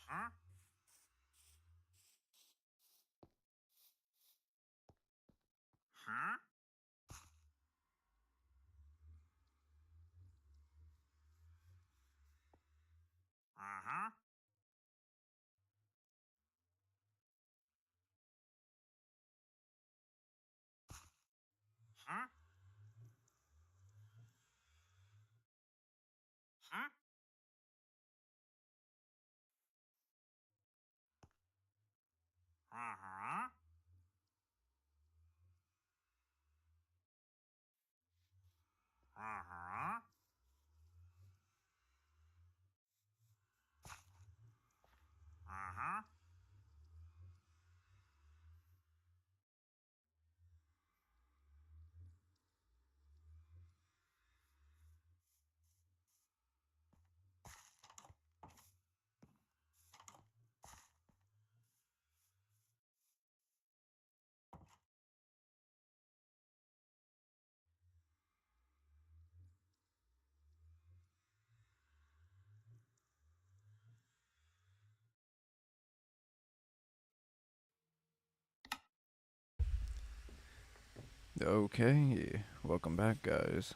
Huh? Huh? Uh-huh. Huh? Huh? Uh-huh. Uh-huh. Uh-huh. Okay, welcome back, guys.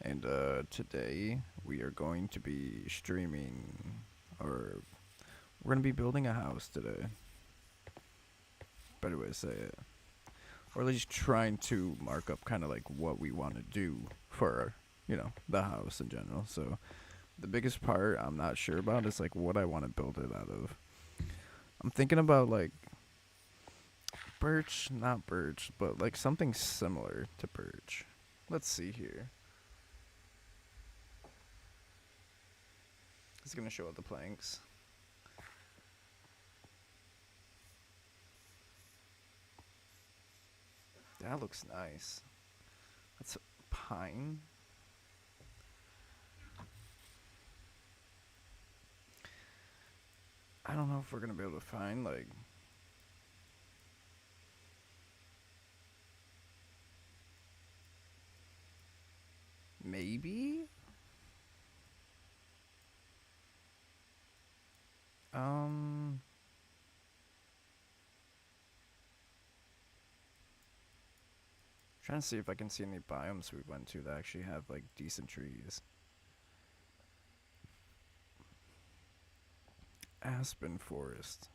And today we are going to be streaming, or we're going to be building a house today. Better way to say it. Or at least trying to mark up kind of like what we want to do for, the house in general. So the biggest part I'm not sure about is like what I want to build it out of. I'm thinking about like birch, not birch, but like something similar to birch. Let's see here. It's gonna show up the planks. That looks nice. That's pine. I don't know if we're gonna be able to find like maybe. Um, Trying to see if I can see any biomes we went to that actually have like decent trees. Aspen forest.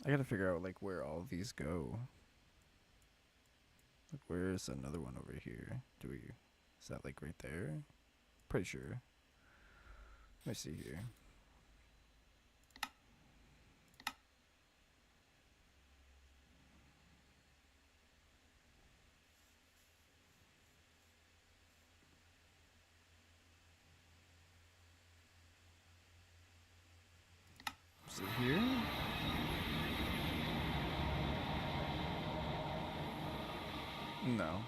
I gotta figure out like where all of these go. Like where's another one over here? Is that like right there? Pretty sure. Let me see here. Is it here? No.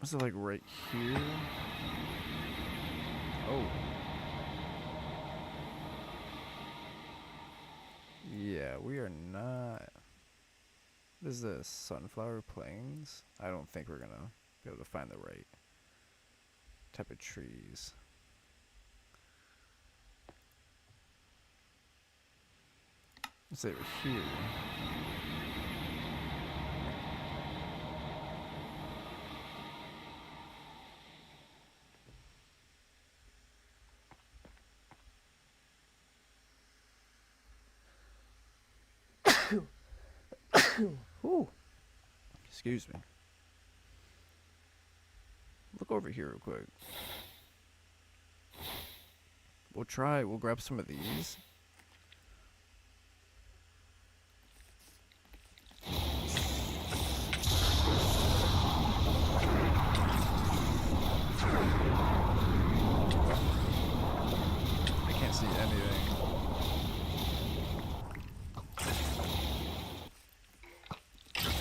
Was it like right here? Oh. Yeah, we are not. What is this? Sunflower Plains? I don't think we're gonna be able to find the right type of trees. Let's say we're here. Ooh. Excuse me. Look over here real quick. We'll grab some of these. I can't see anything.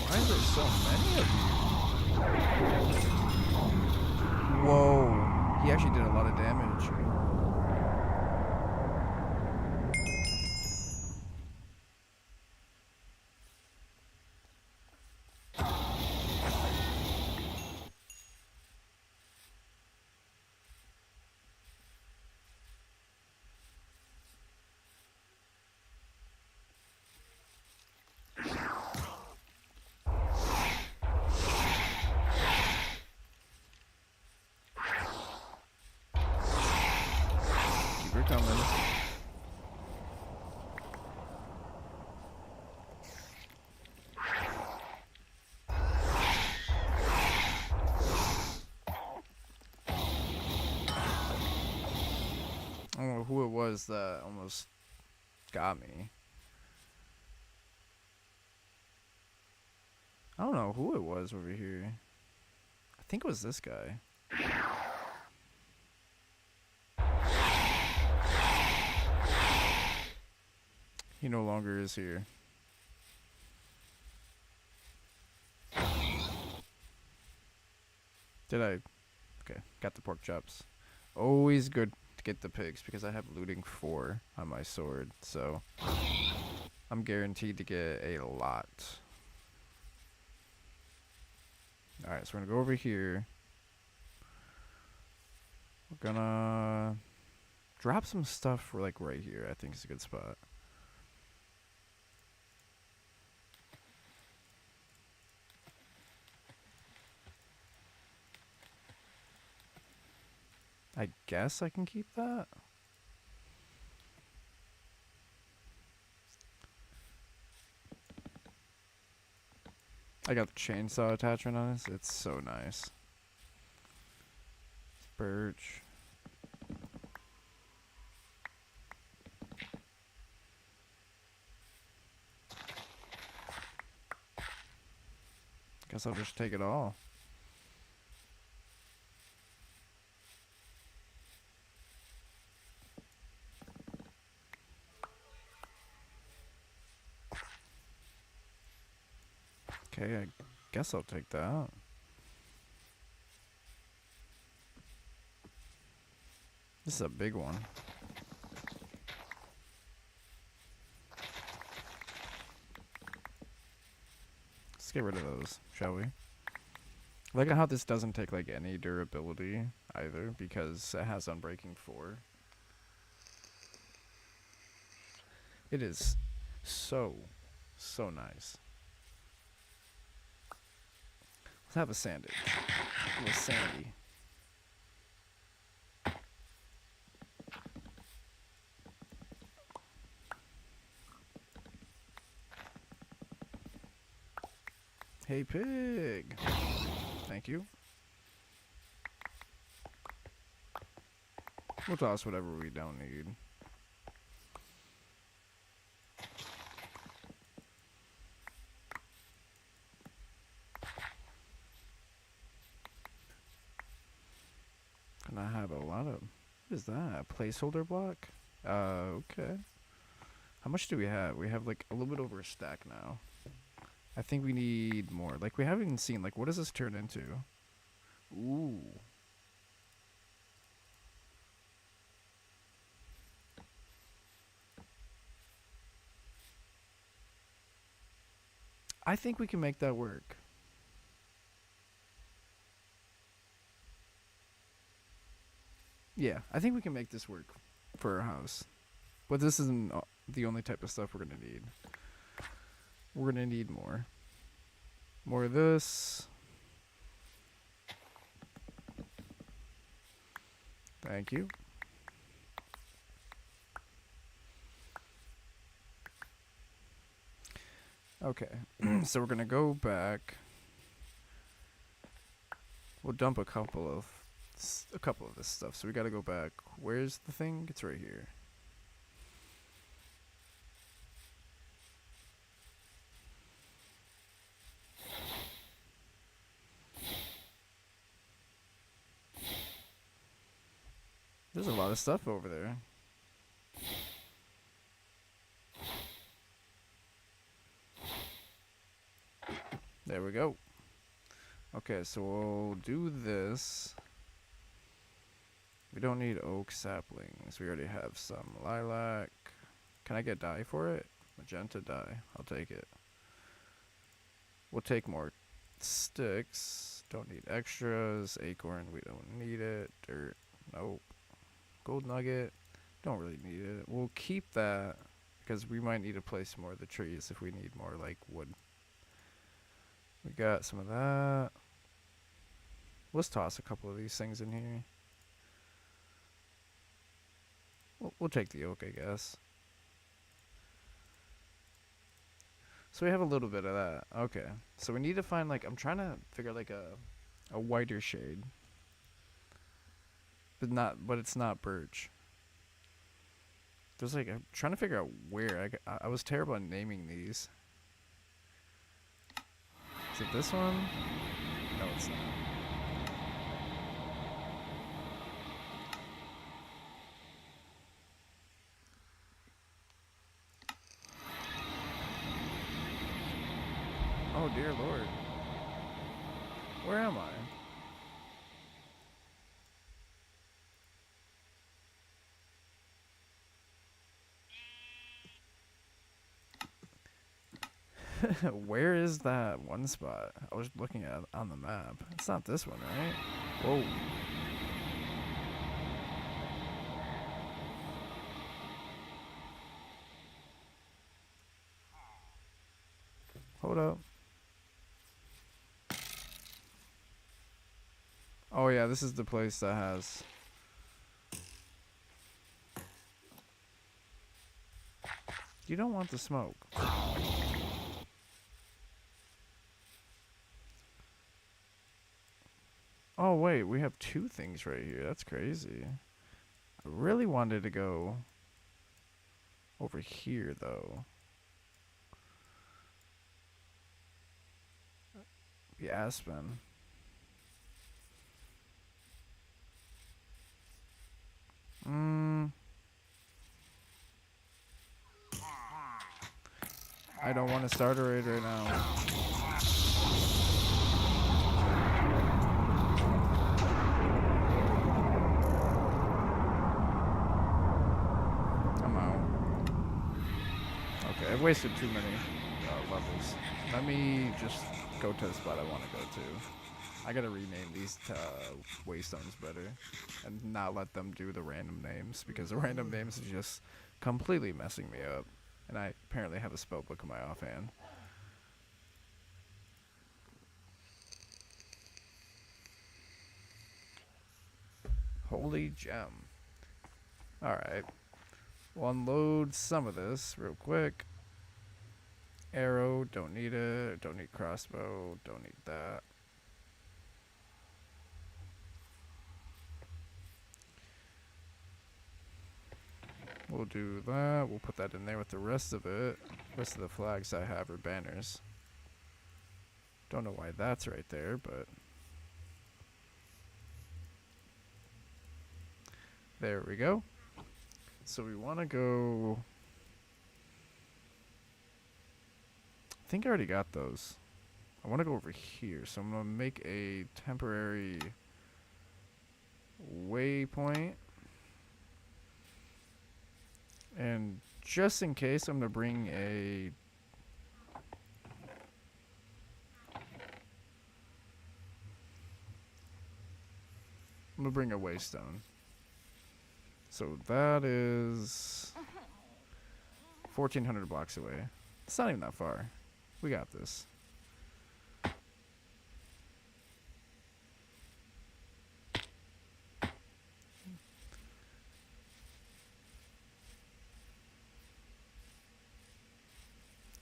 Why is there so many of you? Whoa. He actually did a lot of damage. We're coming. I don't know who it was that almost got me. I don't know who it was over here. I think it was this guy. He no longer is here. Did I? Okay, got the pork chops. Always good to get the pigs because I have looting 4 on my sword, so I'm guaranteed to get a lot. Alright, so we're gonna go over here. We're gonna drop some stuff for like right here. I think it's a good spot. I guess I can keep that. I got the chainsaw attachment on this. It's so nice. Birch. Guess I'll just take it all. Okay, I guess I'll take that. This is a big one. Let's get rid of those, shall we? I like how this doesn't take like any durability either because it has Unbreaking 4. It is so nice. Let's have a sandwich. A little sandy. Hey, pig. Thank you. We'll toss whatever we don't need. And I have a lot of... What is that? A placeholder block? Okay. How much do we have? We have like a little bit over a stack now. I think we need more. Like, we haven't even seen, like, what does this turn into? Ooh. I think we can make that work. Yeah, I think we can make this work for our house. But this isn't the only type of stuff we're going to need. We're going to need more. More of this. Thank you. Okay, so we're going to go back. We'll dump a couple of this stuff. So we got to go back. Where's the thing? It's right here. There's a lot of stuff over there. There we go. Okay, so we'll do this. We don't need oak saplings. We already have some lilac. Can I get dye for it? Magenta dye. I'll take it. We'll take more sticks. Don't need extras. Acorn. We don't need it. Dirt. Nope. Gold nugget. Don't really need it. We'll keep that because we might need to place more of the trees if we need more like wood. We got some of that. Let's toss a couple of these things in here. We'll take the oak, I guess. So we have a little bit of that. Okay. So we need to find like I'm trying to figure like a whiter shade. But it's not birch. There's like I'm trying to figure out where I was terrible at naming these. Is it this one? No, it's not. Oh dear lord. Where am I? Where is that one spot I was looking at on the map? It's not this one, right? Whoa. Hold up. Oh yeah, this is the place that has... You don't want the smoke. Oh wait, we have two things right here. That's crazy. I really wanted to go over here though. The aspen. I don't want to start a raid right now. I'm out. Okay, I've wasted too many levels. Let me just go to the spot I want to go to. I gotta rename these waystones better and not let them do the random names because the random names is just completely messing me up. And I apparently have a spell book in my offhand. Holy gem. Alright. We'll unload some of this real quick. Arrow, don't need it. Don't need crossbow, don't need that. We'll do that. We'll put that in there with the rest of it. Rest of the flags I have are banners. Don't know why that's right there, but... There we go. So we want to go... I think I already got those. I want to go over here, so I'm going to make a temporary waypoint. And just in case, I'm going to bring a... I'm going to bring a waystone. So that is 1,400 blocks away. It's not even that far. We got this.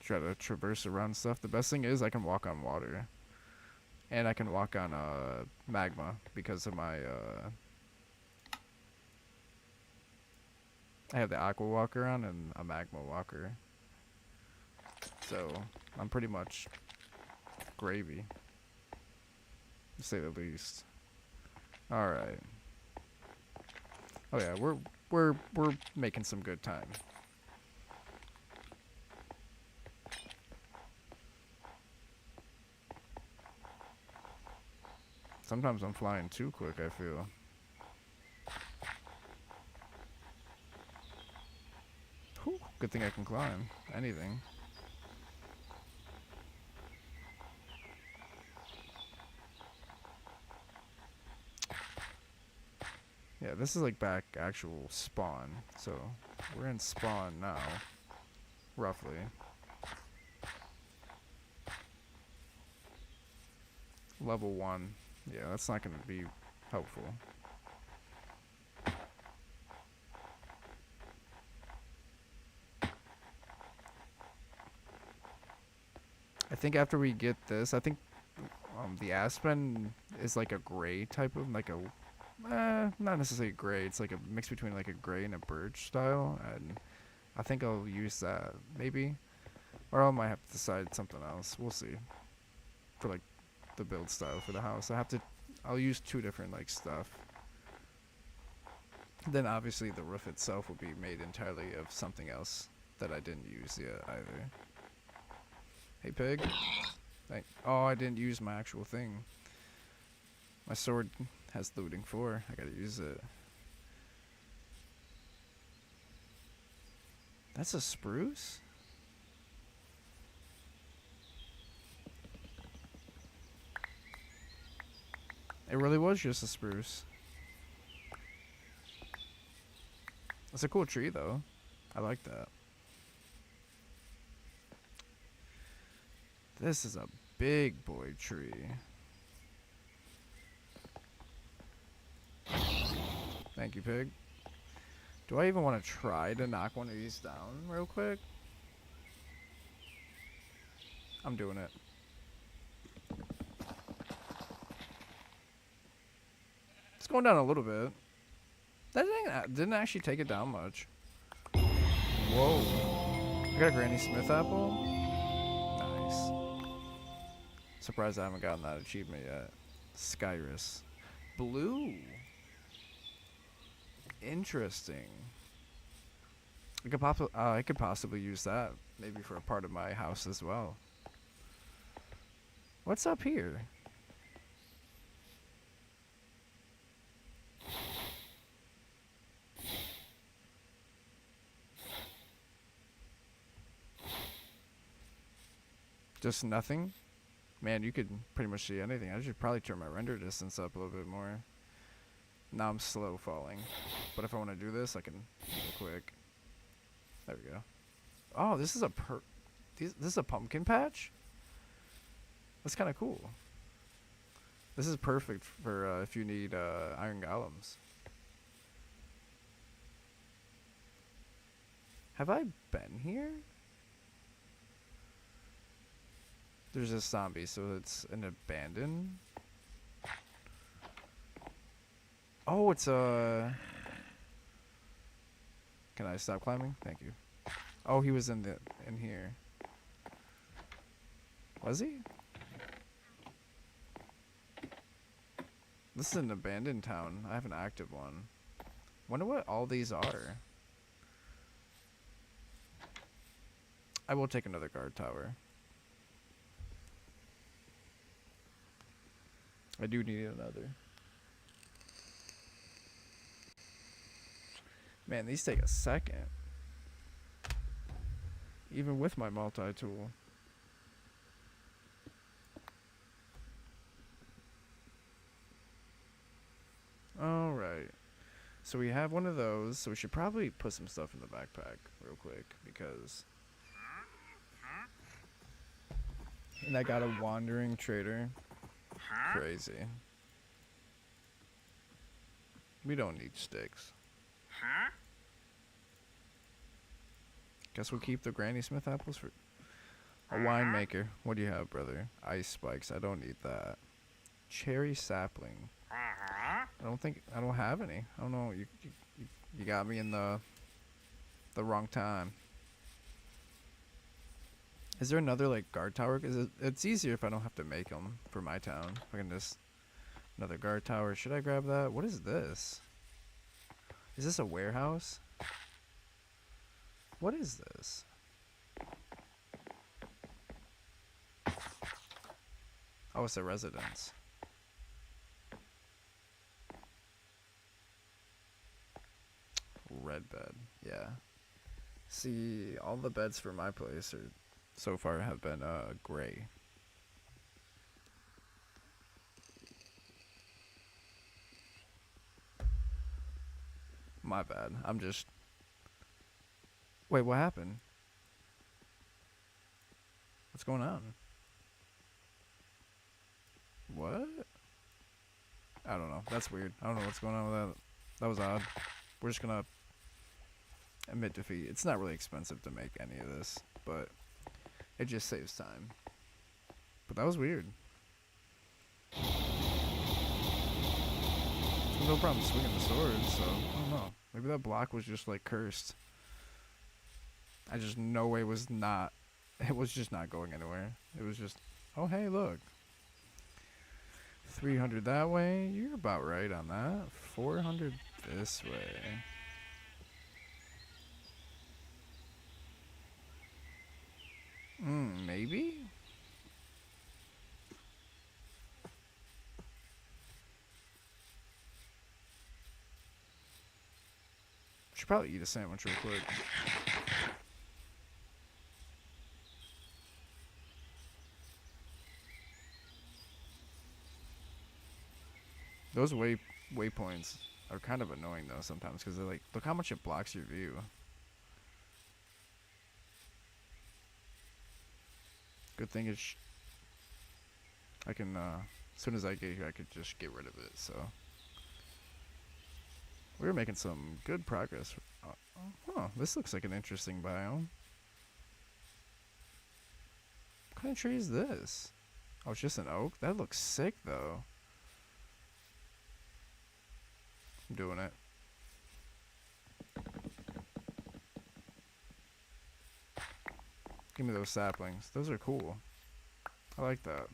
Try to traverse around stuff. The best thing is I can walk on water. And I can walk on magma because of my... I have the aqua walker on and a magma walker. So I'm pretty much gravy, to say the least. All right. Oh yeah, we're making some good time. Sometimes I'm flying too quick, I feel. Whew, good thing I can climb anything. Yeah, this is like back actual spawn. So we're in spawn now, roughly. Level 1. Yeah, that's not going to be helpful. think after we get this, I think the aspen is like a gray type of like a not necessarily gray. It's like a mix between like a gray and a birch style, and I think I'll use that maybe, or I might have to decide something else. We'll see. For like the build style for the house, I'll use two different like stuff. Then obviously the roof itself will be made entirely of something else that I didn't use yet either. Hey pig. Oh, I didn't use my actual thing. My sword has looting 4. I gotta use it. That's a spruce? It really was just a spruce. That's a cool tree though. I like that. This is a big boy tree. Thank you, pig. Do I even want to try to knock one of these down real quick? I'm doing it. It's going down a little bit. That didn't actually take it down much. Whoa. I got a Granny Smith apple. Nice. Surprised I haven't gotten that achievement yet. Skyrus. Blue. Interesting. I could possibly use that maybe for a part of my house as well. What's up here? Just nothing? Man, you could pretty much see anything. I should probably turn my render distance up a little bit more. Now I'm slow falling. But if I want to do this, I can real quick. There we go. Oh, this is this is a pumpkin patch? That's kind of cool. This is perfect for if you need iron golems. Have I been here? There's a zombie, so it's an abandoned. Oh, it's a. Can I stop climbing? Thank you. Oh, he was in here. Was he? This is an abandoned town. I have an active one. Wonder what all these are. I will take another guard tower. I do need another. Man, these take a second. Even with my multi-tool. Alright. So we have one of those, so we should probably put some stuff in the backpack real quick, because... And I got a wandering trader. Crazy. We don't need sticks. Guess we'll keep the Granny Smith apples for a winemaker. What do you have, brother? Ice spikes. I don't need that. Cherry sapling. I don't have any. I don't know. You got me in the wrong time. Is there another like guard tower? Because it's easier if I don't have to make them for my town. If I can just another guard tower. Should I grab that? What is this? Is this a warehouse? What is this? Oh, it's a residence. Red bed. Yeah. See, all the beds for my place are so far have been gray. My bad. I'm just... Wait, what happened? What's going on? What? I don't know. That's weird. I don't know what's going on with that. That was odd. We're just gonna admit defeat. It's not really expensive to make any of this, but it just saves time. But that was weird. No problem swinging the sword, so I don't know. Maybe that block was just like cursed. I just know it was not. It was just not going anywhere. It was just, oh hey, look. 300 that way. You're about right on that. 400 this way. Maybe? Should probably eat a sandwich real quick. Those waypoints are kind of annoying though sometimes because they're like, look how much it blocks your view. Good thing is I can, as soon as I get here, I could just get rid of it, so. We're making some good progress. This looks like an interesting biome. What kind of tree is this? Oh, it's just an oak? That looks sick, though. I'm doing it. Give me those saplings. Those are cool. I like that.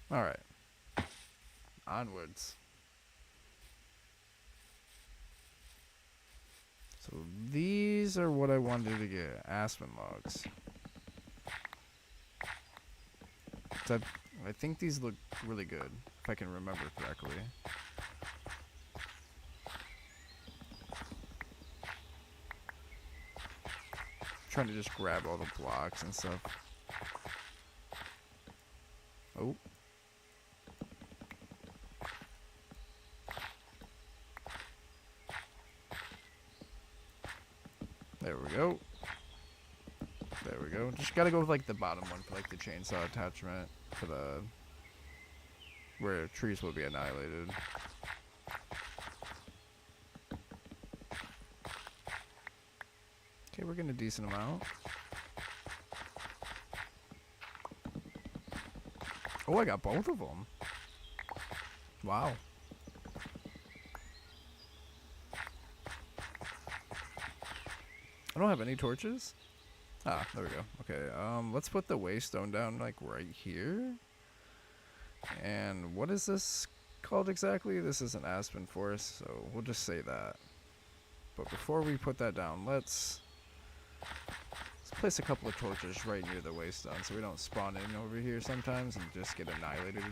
Alright. Onwards. So these are what I wanted to get. Aspen logs. So I think these look really good, if I can remember correctly. Trying to just grab all the blocks and stuff. Oh. There we go. There we go. Just gotta go with like the bottom one for like the chainsaw attachment for the where trees will be annihilated. Okay, we're getting a decent amount. Oh, I got both of them. Wow. I don't have any torches. Ah, there we go. Okay, let's put the waystone down like right here. And what is this called exactly? This is an aspen forest, so we'll just say that. But before we put that down, let's place a couple of torches right near the waystone so we don't spawn in over here sometimes and just get annihilated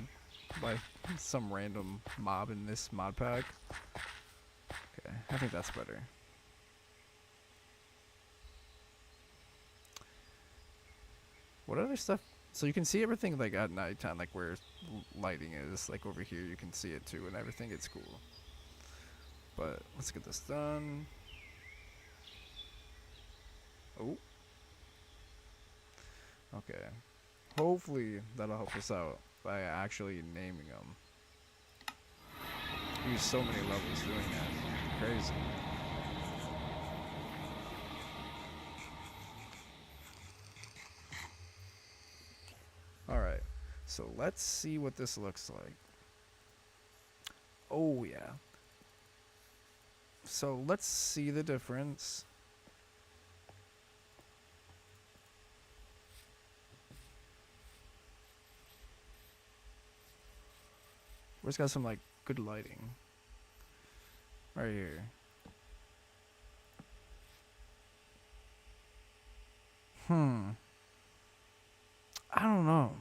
by some random mob in this mod pack. Okay, I think that's better. What other stuff? So you can see everything like at nighttime, like where lighting is, like over here you can see it too and everything. It's cool. But let's get this done. Oh. Okay. Hopefully that'll help us out by actually naming them. Use so many levels doing that. Crazy. Alright. So let's see what this looks like. Oh yeah. So let's see the difference. Where's got some like good lighting? Right here. I don't know.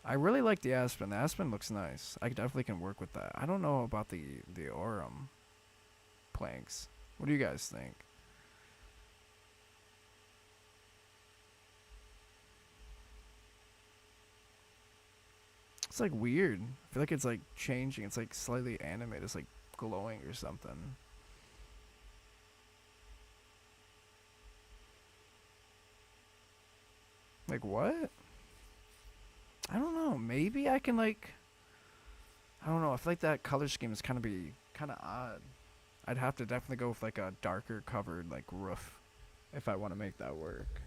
I really like the aspen. The aspen looks nice. I definitely can work with that. I don't know about the aurum planks. What do you guys think? It's like weird. I feel like it's like changing. It's like slightly animated. It's like glowing or something. Like what? I don't know. Maybe I can like. I don't know. I feel like that color scheme is kind of odd. I'd have to definitely go with like a darker covered like roof if I want to make that work.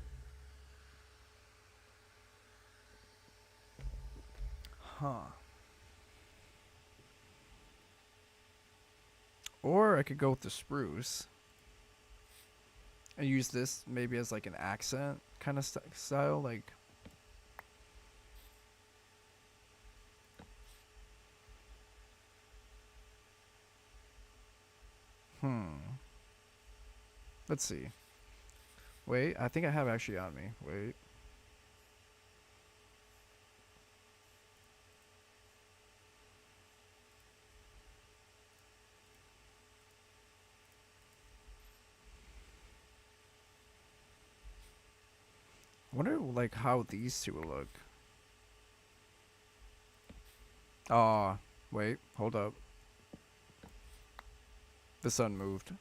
Huh. Or I could go with the spruce and use this maybe as like an accent kind of style, like. Let's see. Wait, I think I have actually on me. Wait. I wonder like how these two will look. Ah, wait, hold up. The sun moved.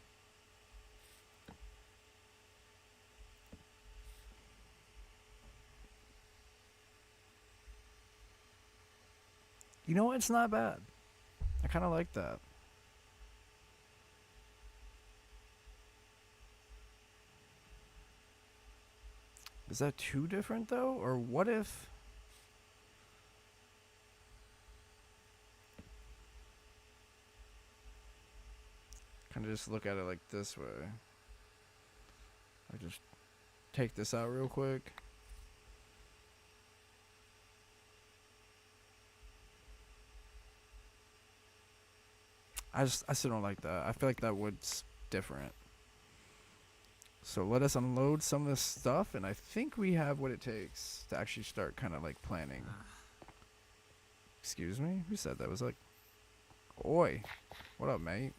You know what? It's not bad. I kind of like that. Is that too different though? Or what if... Kind of just look at it like this way. I just take this out real quick. I still don't like that. I feel like that wood's different. So let us unload some of this stuff, and I think we have what it takes to actually start kind of like planning. Excuse me? Who said that? Was like, oi, what up, mate?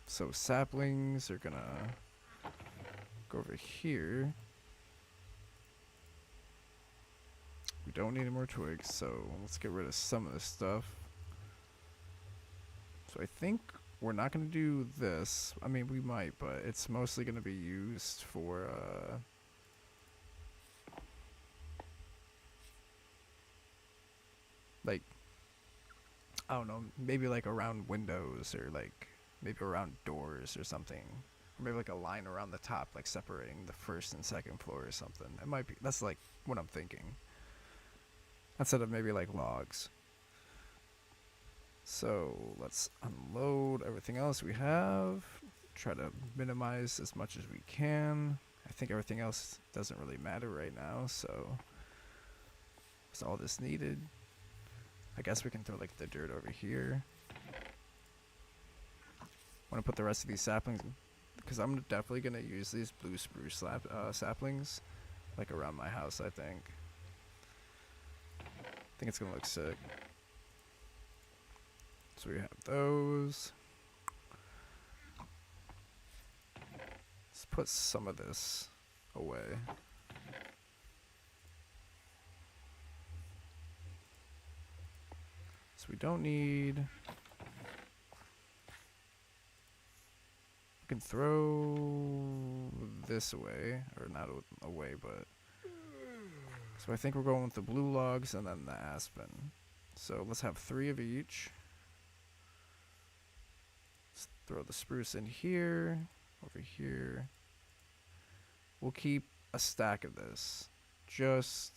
So saplings are gonna go over here. We don't need any more twigs, so let's get rid of some of this stuff. So I think we're not gonna do this. I mean, we might, but it's mostly gonna be used for, like, I don't know, maybe like around windows or like maybe around doors or something. Or maybe like a line around the top, like separating the first and second floor or something. It might be, that's like what I'm thinking. Instead of maybe like logs. So let's unload everything else we have. Try to minimize as much as we can. I think everything else doesn't really matter right now, so that's all this needed. I guess we can throw like the dirt over here. Want to put the rest of these saplings, because I'm definitely gonna use these blue spruce saplings, like around my house. I think it's gonna look sick. So we have those. Let's put some of this away. So we don't need... We can throw this away, or not away, but... So I think we're going with the blue logs and then the aspen. So let's have 3 of each. Let's throw the spruce in here, over here. We'll keep a stack of this, just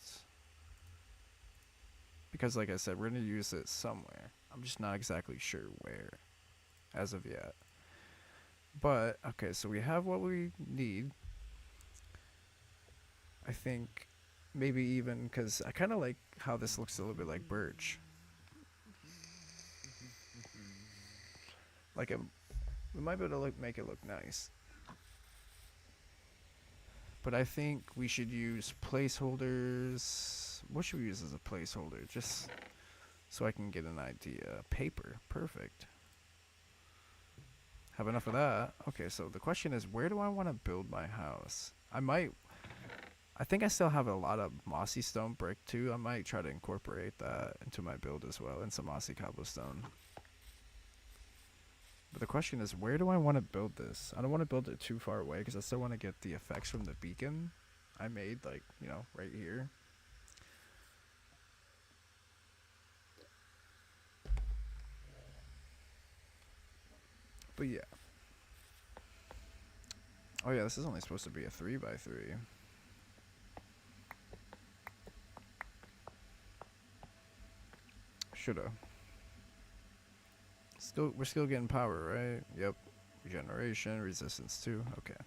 because, like I said, we're going to use it somewhere. I'm just not exactly sure where as of yet. But, okay, so we have what we need. I think maybe even, because I kind of like how this looks a little bit like birch. Like, we might be able to make it look nice. But I think we should use placeholders. What should we use as a placeholder? Just so I can get an idea. Paper. Perfect. Have enough of that. Okay, so the question is, where do I want to build my house? I think I still have a lot of mossy stone brick too. I might try to incorporate that into my build as well, and some mossy cobblestone. But the question is, where do I want to build this? I don't want to build it too far away because I still want to get the effects from the beacon I made, like, you know, right here. But yeah. Oh yeah, this is only supposed to be a 3x3. Shoulda. We're still getting power, right? Yep. Regeneration, resistance too. Okay.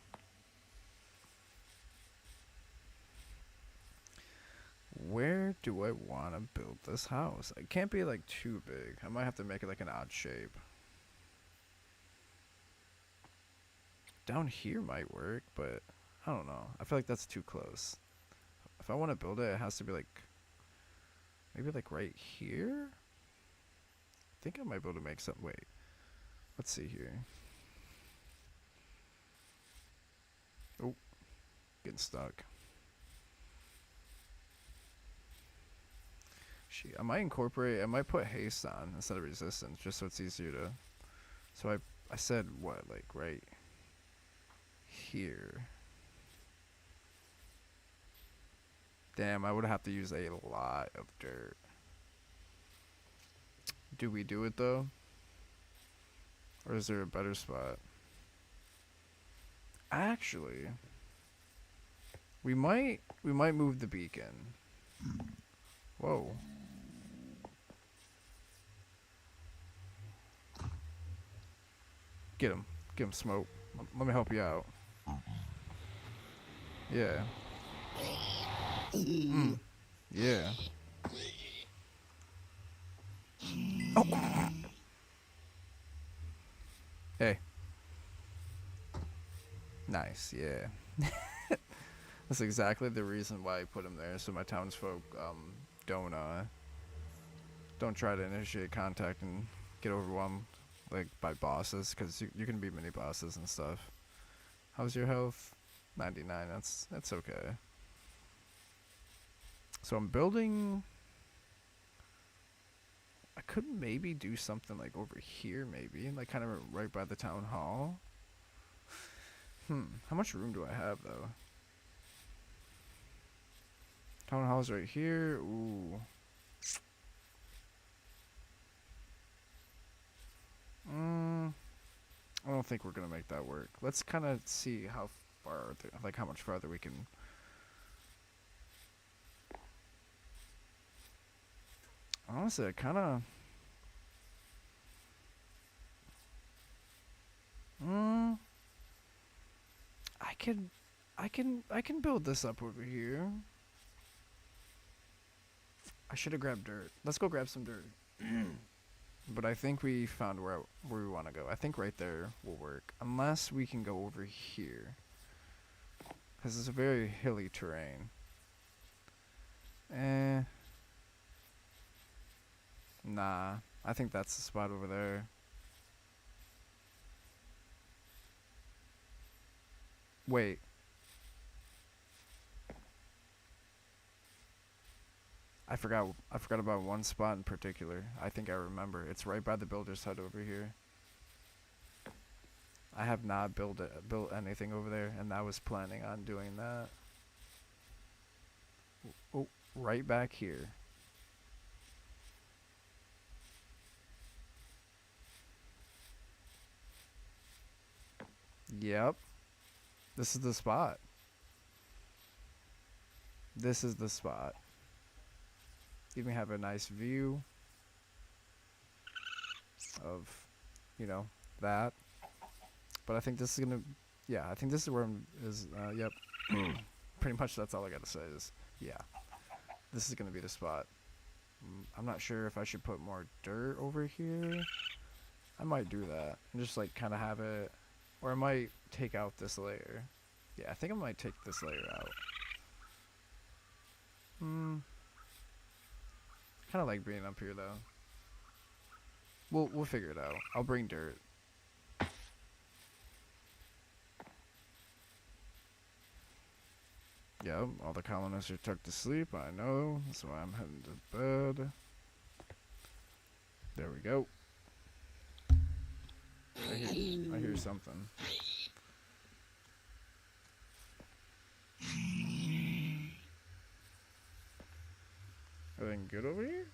Where do I want to build this house? It can't be like too big. I might have to make it like an odd shape. Down here might work, but I don't know. I feel like that's too close. If I want to build it, it has to be like maybe like right here. I think I might be able to make something. Wait, let's see here. Oh, getting stuck. I might put haste on instead of resistance, just so it's easier to. So I said what, like right here. Damn, I would have to use a lot of dirt. Do we do it though? Or is there a better spot? Actually, we might move the beacon. Whoa. Get him, Smoke. Let me help you out. Yeah. Yeah. Oh. Hey. Nice, yeah. That's exactly the reason why I put him there, so my townsfolk don't try to initiate contact and get overwhelmed like by bosses, because you can be mini bosses and stuff. How's your health? 99. That's okay. So I'm building. I could maybe do something like over here, maybe like kind of right by the town hall. How much room do I have though? Town hall's right here. Ooh. I don't think we're gonna make that work. Let's kind of see how far, like how much farther we can. Honestly, I kind of. I can build this up over here. I should have grabbed dirt. Let's go grab some dirt. But I think we found where we want to go. I think right there will work, unless we can go over here, because it's a very hilly terrain. Nah. I think that's the spot over there. Wait. I forgot about one spot in particular. I think I remember. It's right by the builder's hut over here. I have not built anything over there, and I was planning on doing that. Oh, right back here. Yep. This is the spot. This is the spot. Even have a nice view of, that. But I think this is gonna, yeah, I think this is where yep. Pretty much that's all I gotta say is, yeah, this is gonna be the spot. I'm not sure if I should put more dirt over here. I might do that and just like kind of have it, or I might take out this layer. Yeah, I think I might take this layer out. Kind of like being up here though. We'll figure it out. I'll bring dirt. Yep, all the colonists are tucked to sleep. I know. That's why I'm heading to bed. There we go. I hear something. Everything good over here?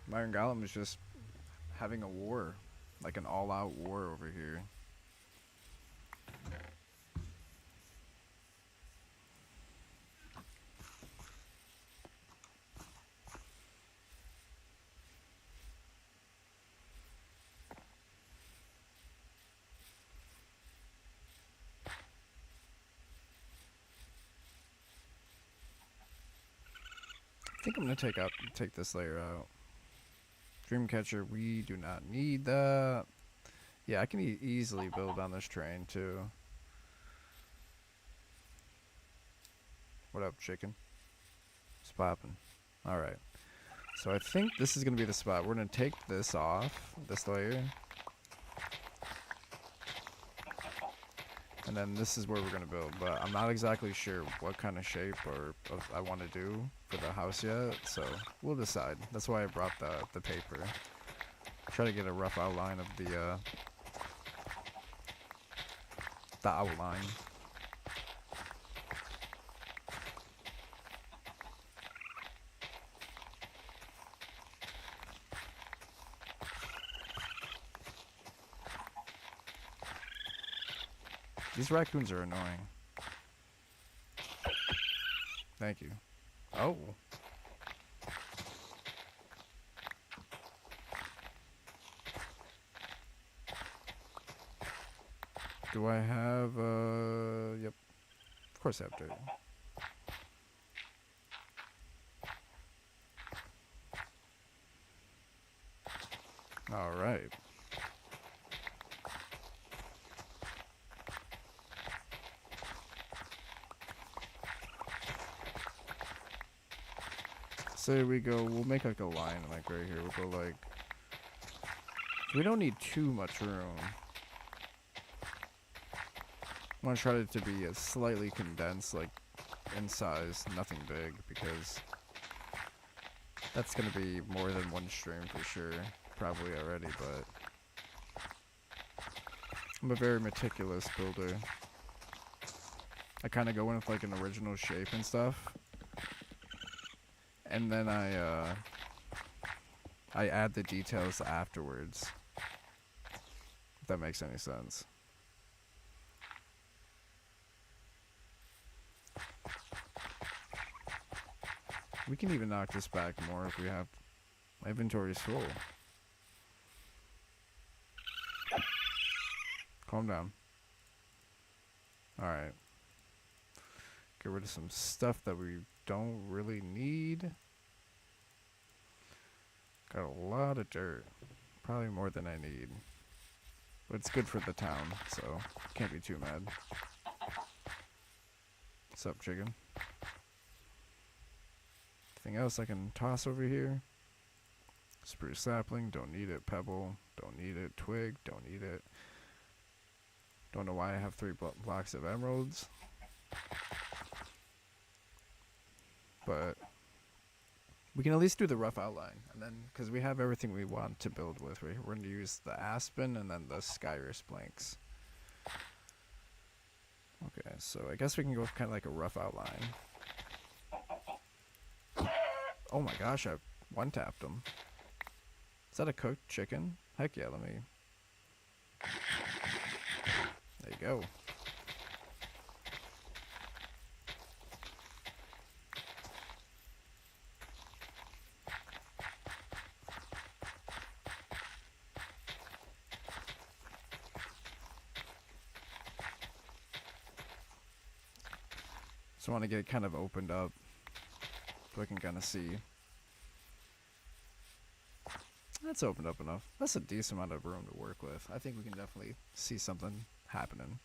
Myron Gollum is just having a war. like an all-out war over here. I think I'm gonna take this layer out. Dreamcatcher, we do not need that. Yeah, I can easily build on this train too. What up, chicken? It's popping. Alright. So I think this is gonna be the spot. We're gonna take this off, this layer. And then this is where we're gonna build, but I'm not exactly sure what kind of shape I want to do for the house yet, so we'll decide. That's why I brought the paper. Try to get a rough outline of the outline. These raccoons are annoying. Thank you. Oh. Do I have, yep. Of course I have dirt. Alright. So we go, we'll make like a line like right here. We'll go like, we don't need too much room. I want to try it to be a slightly condensed, like in size, nothing big, because that's going to be more than one stream for sure, probably already, but I'm a very meticulous builder. I kind of go in with like an original shape and stuff. And then I add the details afterwards. If that makes any sense. We can even knock this back more if we have my inventory's full. Calm down. Alright. Get rid of some stuff that we don't really need. Got a lot of dirt. Probably more than I need. But it's good for the town, so can't be too mad. What's up, chicken? Anything else I can toss over here? Spruce sapling, don't need it. Pebble, don't need it. Twig, don't need it. Don't know why I have 3 blocks of emeralds. But we can at least do the rough outline, and then because we have everything we want to build with, we're going to use the aspen and then the skyrus planks. Okay, so I guess we can go with kind of like a rough outline. Oh my gosh, I one-tapped him. Is that a cooked chicken? Heck yeah, let me... There you go. Just want to get it kind of opened up so I can kind of see. That's opened up enough. That's a decent amount of room to work with. I think we can definitely see something happening.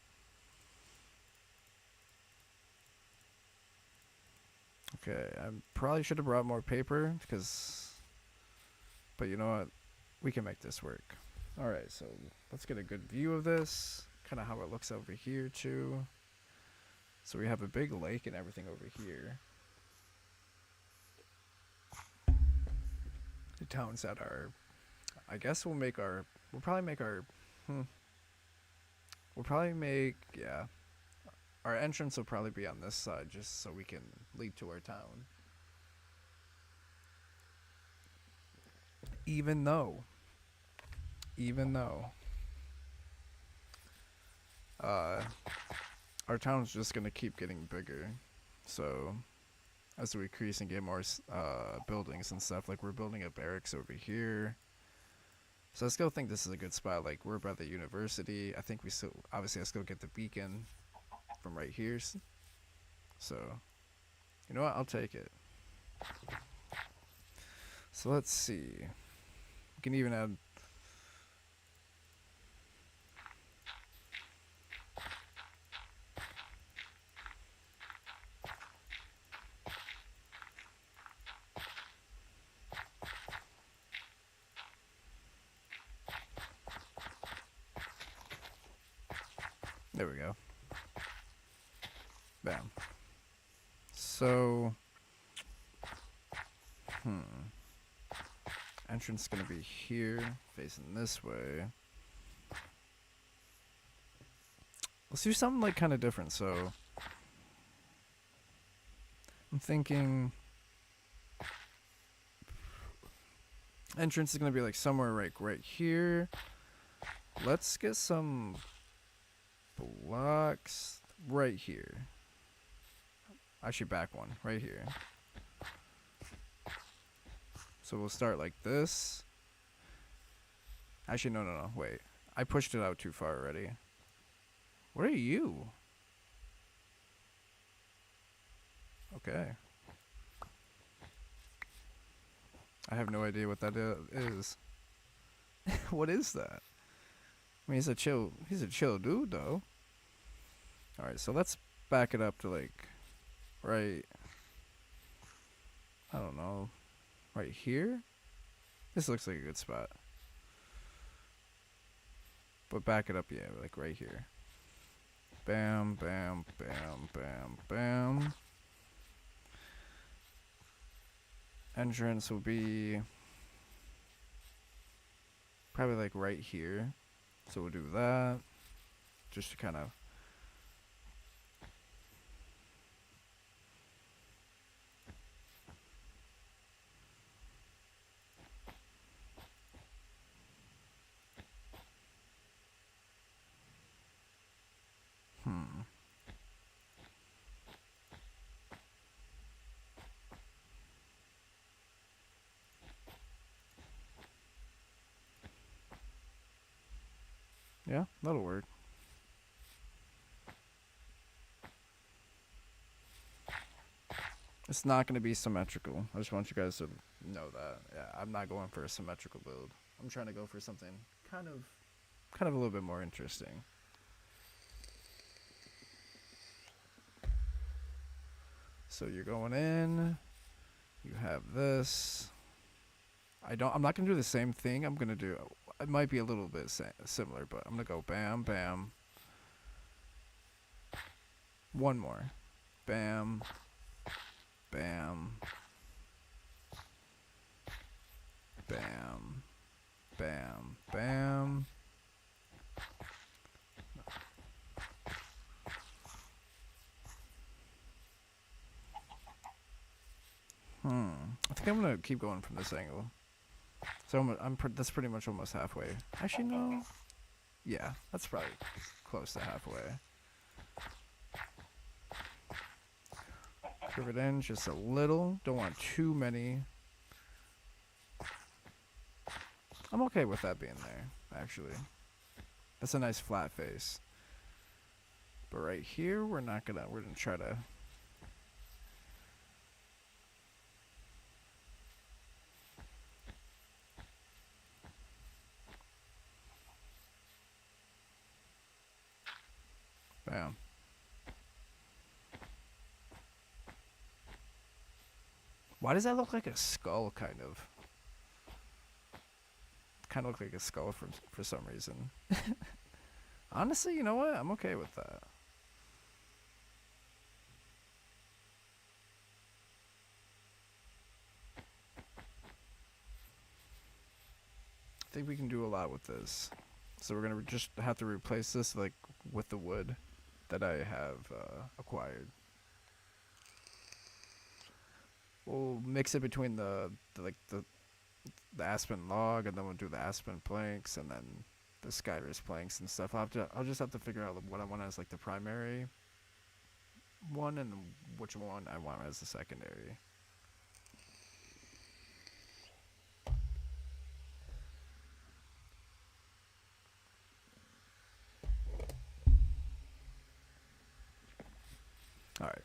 Okay, I probably should have brought more paper because, but you know what? We can make this work. Alright, so let's get a good view of this. Kind of how it looks over here too. So we have a big lake and everything over here. The towns that are, I guess we'll probably make, yeah. Our entrance will probably be on this side just so we can lead to our town. Even though even though uh, our town's just gonna keep getting bigger. So as we increase and get more buildings and stuff, like we're building a barracks over here. So I still think this is a good spot. Like we're by the university. I think we still obviously I still get the beacon from right here. So you know what? I'll take it. So let's see. We can even add. There we go. Bam. So, entrance gonna be here, facing this way. Let's do something like kind of different. So, I'm thinking entrance is gonna be like somewhere right here. Let's get some blocks right here. Actually, back one right here. So we'll start like this. Actually, no, wait. I pushed it out too far already. What are you? Okay. I have no idea what that is. What is that? I mean, he's a chill dude though. All right, so let's back it up to like, right. I don't know, right here. This looks like a good spot. But back it up, yeah, like right here. Bam, bam, bam, bam, bam. Entrance will be probably like right here. So we'll do that. Just to kind of. Yeah, that'll work. It's not going to be symmetrical. I just want you guys to know that. Yeah, I'm not going for a symmetrical build. I'm trying to go for something kind of a little bit more interesting. So you're going in. You have this. I'm not going to do the same thing. I'm going to do, it might be a little bit similar, but I'm going to go bam, bam. One more. Bam. Bam. Bam. Bam. Bam. I think I'm gonna keep going from this angle. So that's pretty much almost halfway. Actually, no. Yeah, that's probably close to halfway. Curve it in just a little. Don't want too many. I'm okay with that being there, actually. That's a nice flat face. But right here, we're gonna try to. Bam. Why does that look like a skull, kind of? Kind of look like a skull for some reason. Honestly, you know what? I'm okay with that. I think we can do a lot with this. So we're gonna just have to replace this like with the wood that I have acquired. We'll mix it between the the aspen log, and then we'll do the aspen planks, and then the skyrus planks and stuff. I'll just have to figure out what I want as like the primary one, and which one I want as the secondary. All right.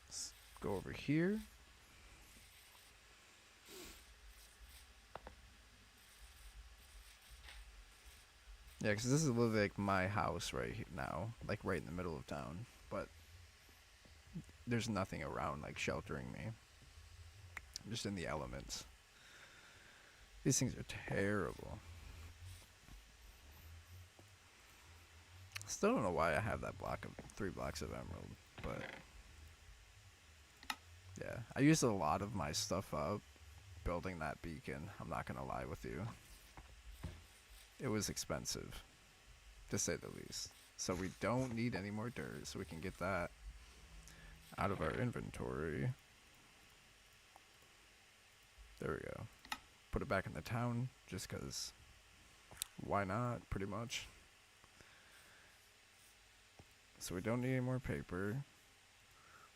Let's go over here. Yeah, because this is literally like my house right now, like right in the middle of town. But there's nothing around like sheltering me. I'm just in the elements. These things are terrible. Still don't know why I have that 3 blocks of emerald, but yeah, I used a lot of my stuff up building that beacon. I'm not gonna lie with you. It was expensive, to say the least. So we don't need any more dirt, so we can get that out of our inventory. There we go. Put it back in the town, just because why not, pretty much. So we don't need any more paper.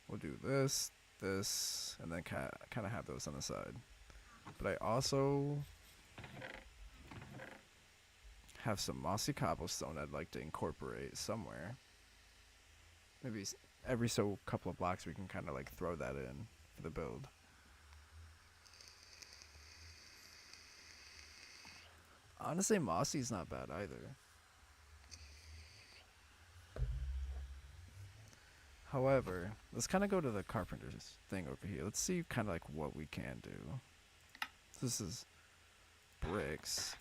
We'll do this, this, and then kind of have those on the side. But I also have some mossy cobblestone I'd like to incorporate somewhere. Maybe every so couple of blocks we can kind of like throw that in for the build. Honestly, mossy's not bad either. However, let's kind of go to the carpenter's thing over here. Let's see kind of like what we can do. This is bricks.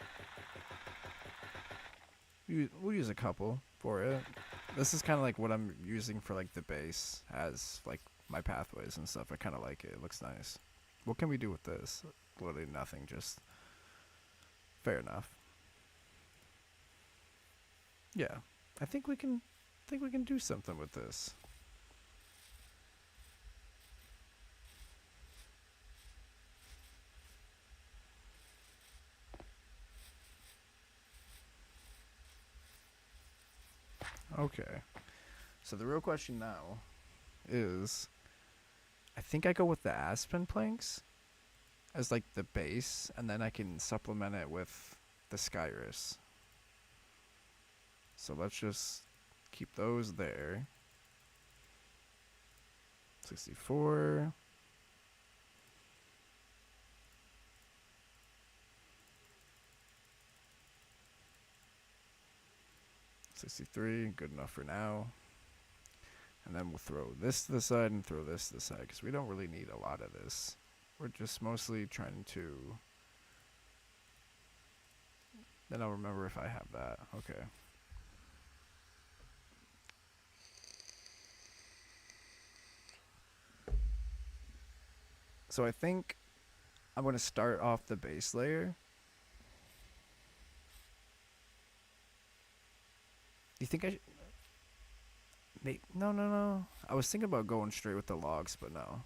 We'll use a couple for it. This is kind of like what I'm using for like the base as like my pathways and stuff. I kind of like it. It looks nice. What can we do with this? Literally nothing. Just fair enough. Yeah, I think we can. Do something with this. Okay. So the real question now is, I think I go with the aspen planks as like the base, and then I can supplement it with the skyrus. So let's just keep those there. 64. 63, good enough for now. And then we'll throw this to the side and throw this to the side, because we don't really need a lot of this. We're just mostly trying to... Then I'll remember if I have that. Okay. So I think I'm going to start off the base layer. Do you think I should... No. I was thinking about going straight with the logs, but no.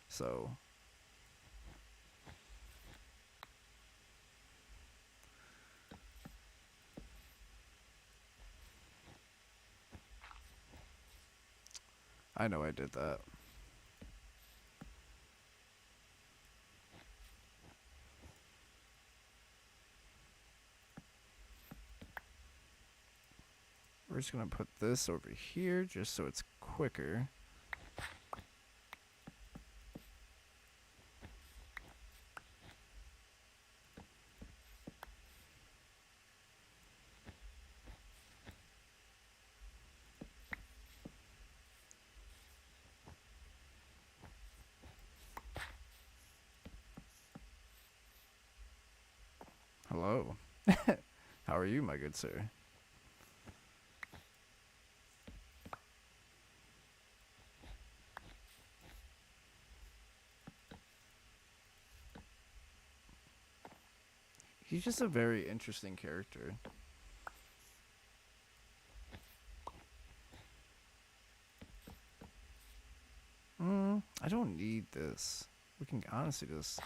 So... I know I did that. We're just going to put this over here just so it's quicker. Hello. How are you, my good sir? He's just a very interesting character. I don't need this. We can honestly just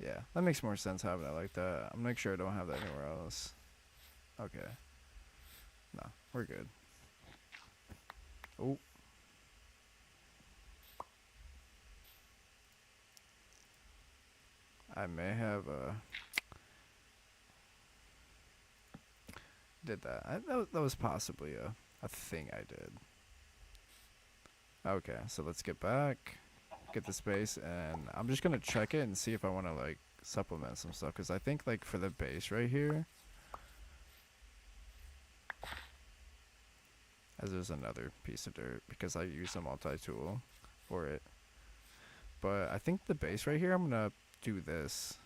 Yeah, that makes more sense having it like that. I'm make sure I don't have that anywhere else. Okay. No, we're good. Oh. I may have did that. That was possibly a thing I did. Okay, so let's get back, get the space, and I'm just gonna check it and see if I want to like supplement some stuff, because I think like for the base right here, as there's another piece of dirt because I use a multi-tool for it. But I think the base right here, I'm gonna do this.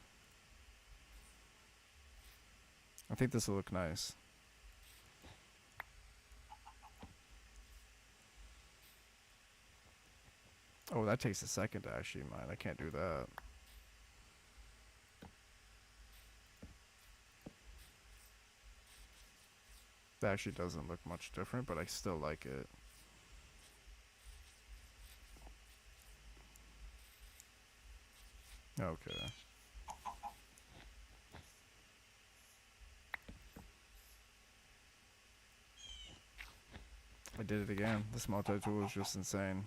I think this will look nice. Oh, that takes a second to actually mine. I can't do that. That actually doesn't look much different, but I still like it. Okay. I did it again. This multi-tool is just insane.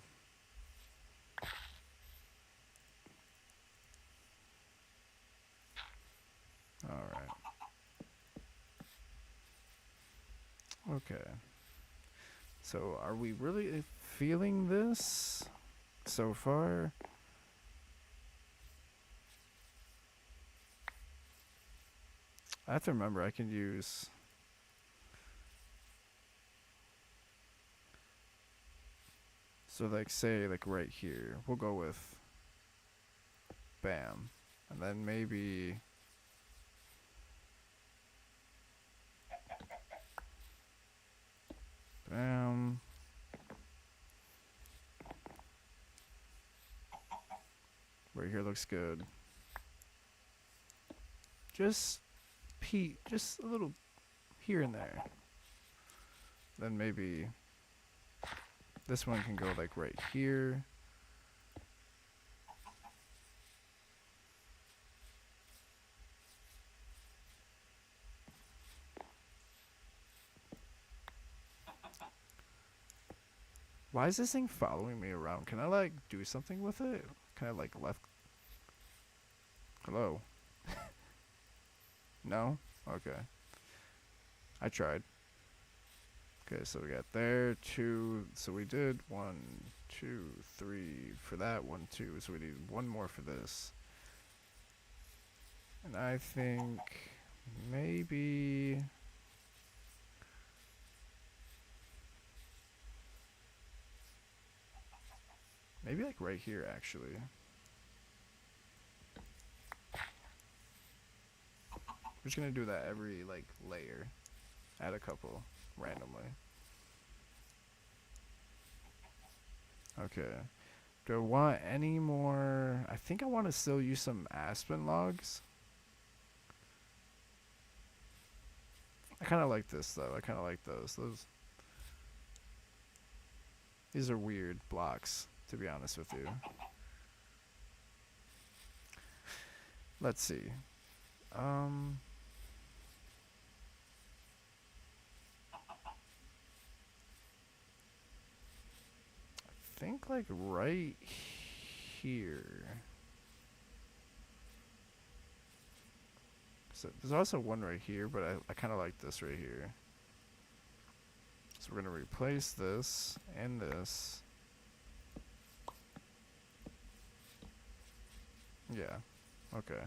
Alright. Okay. So, are we really feeling this so far? I have to remember I can use... So, like, say, like, right here. We'll go with... Bam. And then maybe... Bam. Right here looks good. Just just a little here and there. Then maybe this one can go like right here. Why is this thing following me around? Can I like do something with it? Can I like left? Hello? No? Okay. I tried. Okay, so we got there, 2. So we did 1, 2, 3 for that, 1, 2. So we need one more for this. And I think maybe... Maybe like right here, actually. We're just gonna do that every like layer. Add a couple randomly. Okay. Do I want any more? I think I want to still use some aspen logs. I kind of like this though. I kind of like those. These are weird blocks, to be honest with you. Let's see. I think like right here. So there's also one right here, but I kind of like this right here. So we're gonna replace this and this. Yeah. Okay.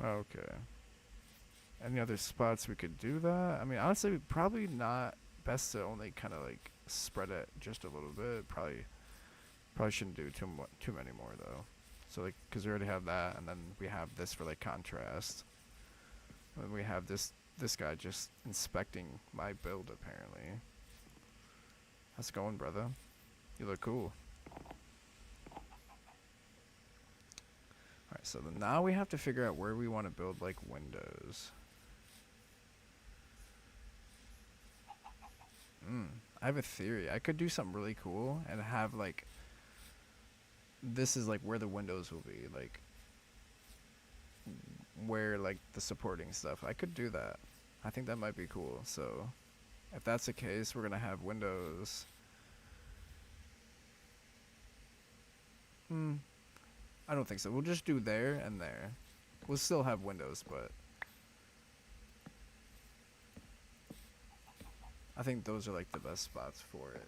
Okay. Any other spots we could do that? I mean, honestly, probably not. Best to only kind of like spread it just a little bit. Probably shouldn't do too many more though. So like, cause we already have that, and then we have this for like contrast. And then we have this guy just inspecting my build apparently. How's it going, brother? You look cool. Alright, so then now we have to figure out where we want to build like windows. I have a theory. I could do something really cool and have like this is like where the windows will be, like where like the supporting stuff. I could do that. I think that might be cool. So if that's the case, we're gonna have windows. I don't think so. We'll just do there and there. We'll still have windows, but I think those are like the best spots for it.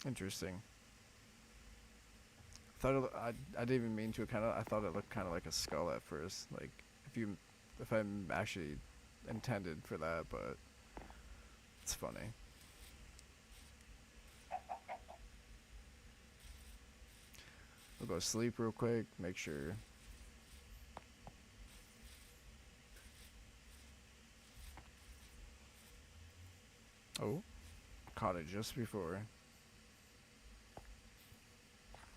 Interesting. I didn't even mean to. I thought it looked kind of like a skull at first. Like if I'm actually intended for that, but it's funny. We'll go sleep real quick. Make sure. Oh, caught it just before.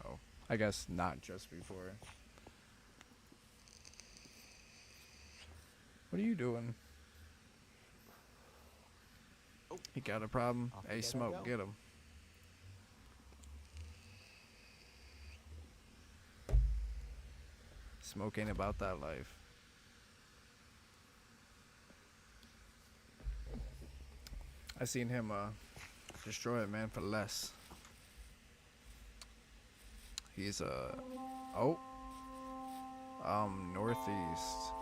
Oh, I guess not just before. What are you doing? Oh. He got a problem. Off Hey, we Smoke, go. get him. Smoke ain't about that life. I seen him destroy a man for less. He's northeast.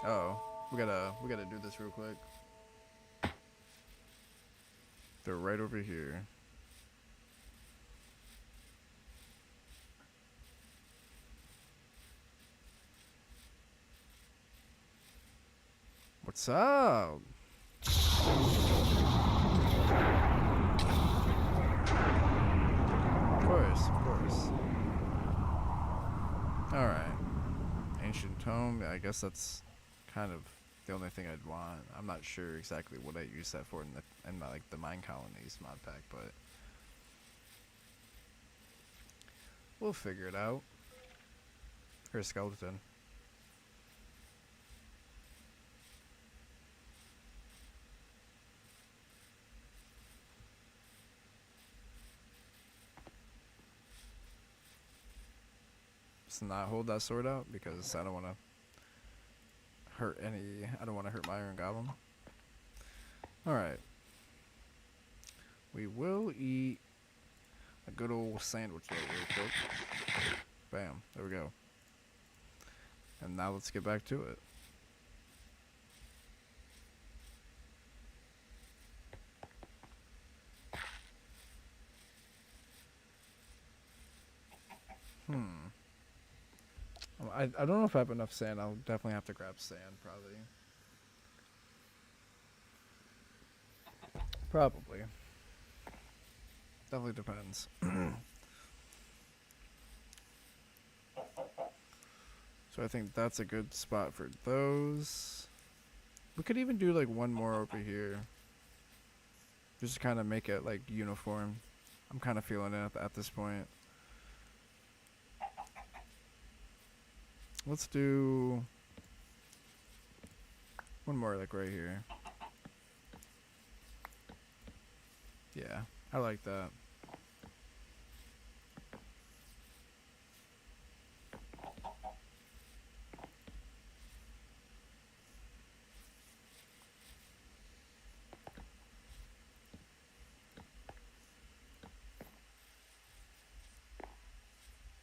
Oh, we gotta do this real quick. They're right over here. What's up? Of course. Alright. Ancient tome, I guess that's kind of the only thing I'd want. I'm not sure exactly what I use that for in like the Mine Colonies mod pack, but we'll figure it out. Here's a skeleton. Let's not hold that sword out because I don't want to hurt any. I don't want to hurt my Iron Goblin. Alright. We will eat a good old sandwich there real quick. Bam. There we go. And now let's get back to it. I don't know if I have enough sand. I'll definitely have to grab sand, probably. Probably. Definitely depends. So I think that's a good spot for those. We could even do like one more over here. Just to kind of make it like uniform. I'm kind of feeling it at this point. Let's do one more like right here. Yeah, I like that.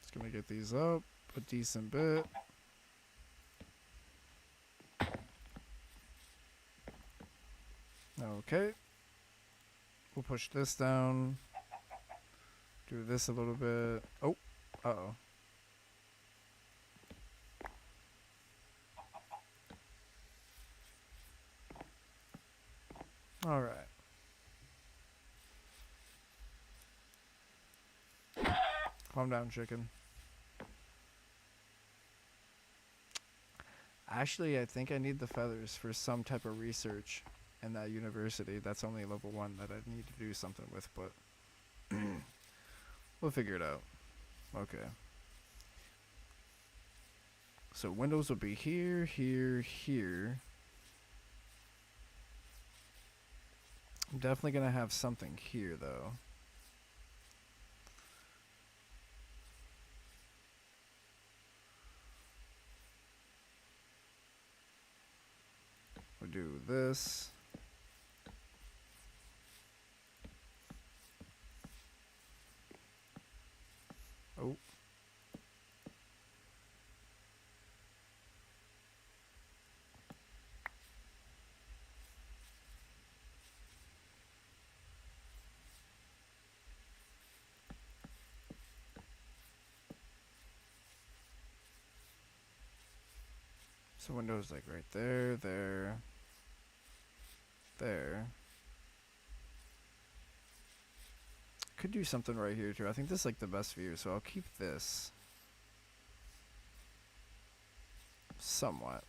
Just gonna get these up a decent bit. Okay. We'll push this down. Do this a little bit. Oh, uh-oh. All right. Calm down, chicken. Actually, I think I need the feathers for some type of research in that university. That's only level 1 that I need to do something with, but we'll figure it out. Okay. So windows will be here, here, here. I'm definitely gonna have something here though. We'll do this. Oh. So windows like right there, there, there. Could do something right here too. I think this is like the best view, so I'll keep this. Somewhat.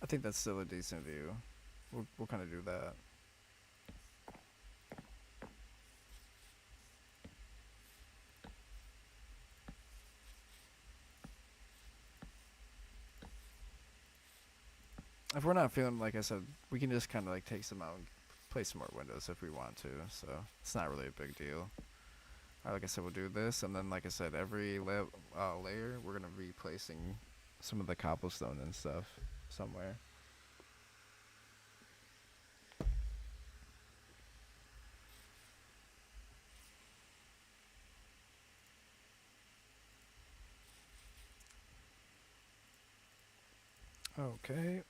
I think that's still a decent view. We'll kind of do that. If we're not feeling, like I said, we can just kind of like take some out and place some more windows if we want to. So it's not really a big deal. Alright, like I said, we'll do this, and then like I said, every layer we're gonna be placing some of the cobblestone and stuff somewhere. Okay.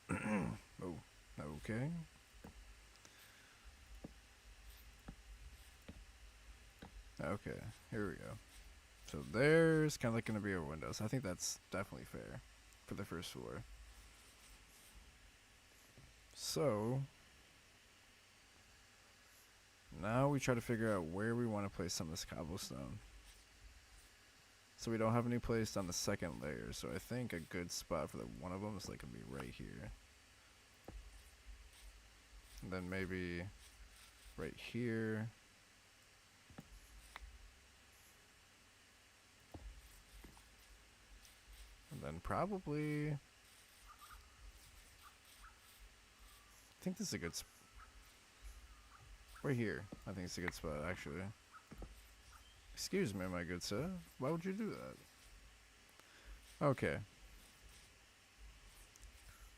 Oh, okay. Okay, here we go. So there's kind of like going to be our windows. I think that's definitely fair for the first floor. So now we try to figure out where we want to place some of this cobblestone. So we don't have any placed on the second layer. So I think a good spot for one of them is like going to be right here. And then maybe right here. And then probably, I think this is a good spot. Right here. I think it's a good spot, actually. Excuse me, my good sir. Why would you do that? Okay.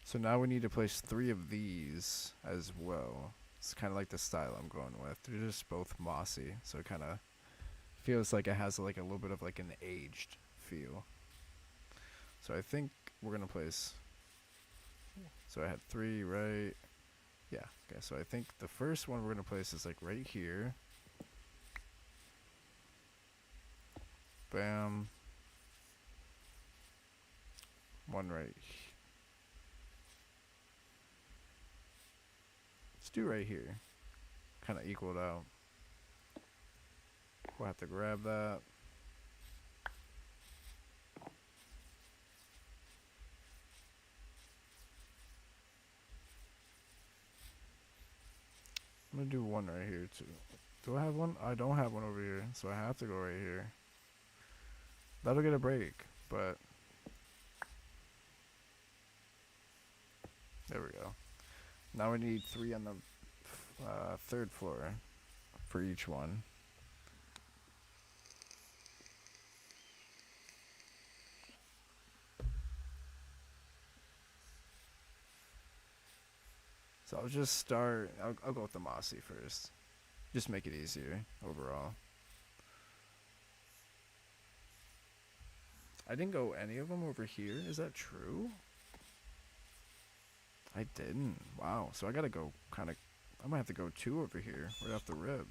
So now we need to place 3 of these as well. It's kind of like the style I'm going with. They're just both mossy, so it kind of feels like it has like a little bit of like an aged feel. So I think we're gonna place. So I had 3, right? Yeah. Okay. So I think the first one we're gonna place is like right here. Bam. One right. Let's do right here. Kind of equal it out. We'll have to grab that. I'm gonna do one right here too. Do I have one? I don't have one over here, so I have to go right here. That'll get a break, but there we go. Now we need 3 on the 3rd floor for each one. So I'll just start. I'll go with the mossy first. Just make it easier overall. I didn't go any of them over here. Is that true? I didn't. Wow. So I gotta go kind of. I might have to go 2 over here right off the rib.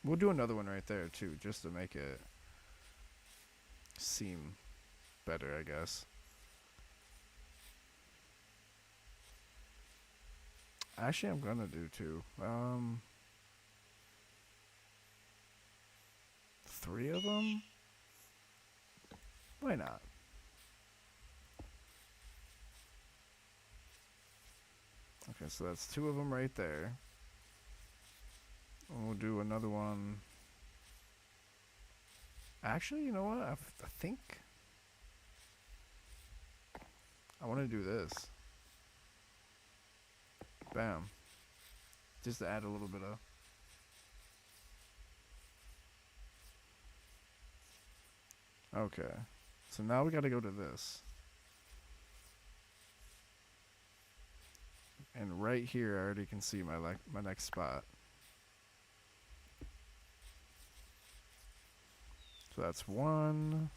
We'll do another one right there too, just to make it seem better, I guess. Actually, I'm gonna do 2. 3 of them? Why not? Okay, so that's 2 of them right there. And we'll do another one. Actually, you know what? I think I want to do this. Bam. Just to add a little bit of. Okay. So now we got to go to this. And right here, I already can see my next spot. So that's one.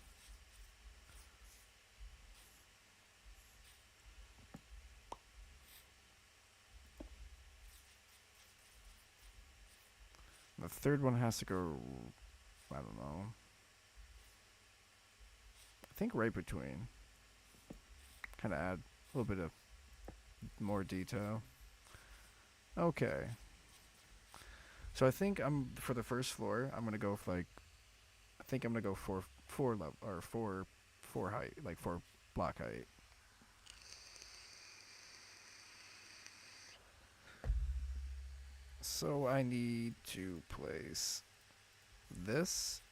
The third one has to go, I don't know. I think right between. Kind of add a little bit of more detail. Okay. So I think for the first floor, I'm gonna go for like, I think I'm gonna go four level or four height, like 4 block height. So I need to place this.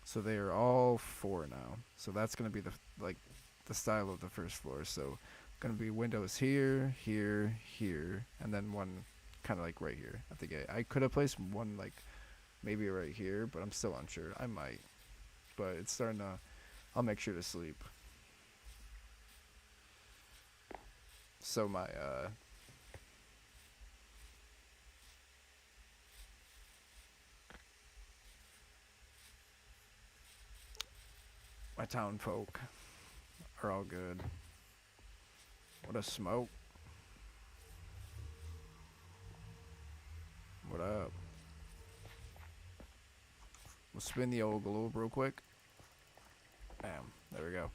So they are all 4 now. So that's gonna be the style of the first floor. So gonna be windows here, here, here, and then one kind of like right here at the gate. I could have placed one like maybe right here, but I'm still unsure. I might, but it's starting to. I'll make sure to sleep. So my town folk are all good. What a smoke. What up? We'll spin the old globe real quick. Bam. There we go.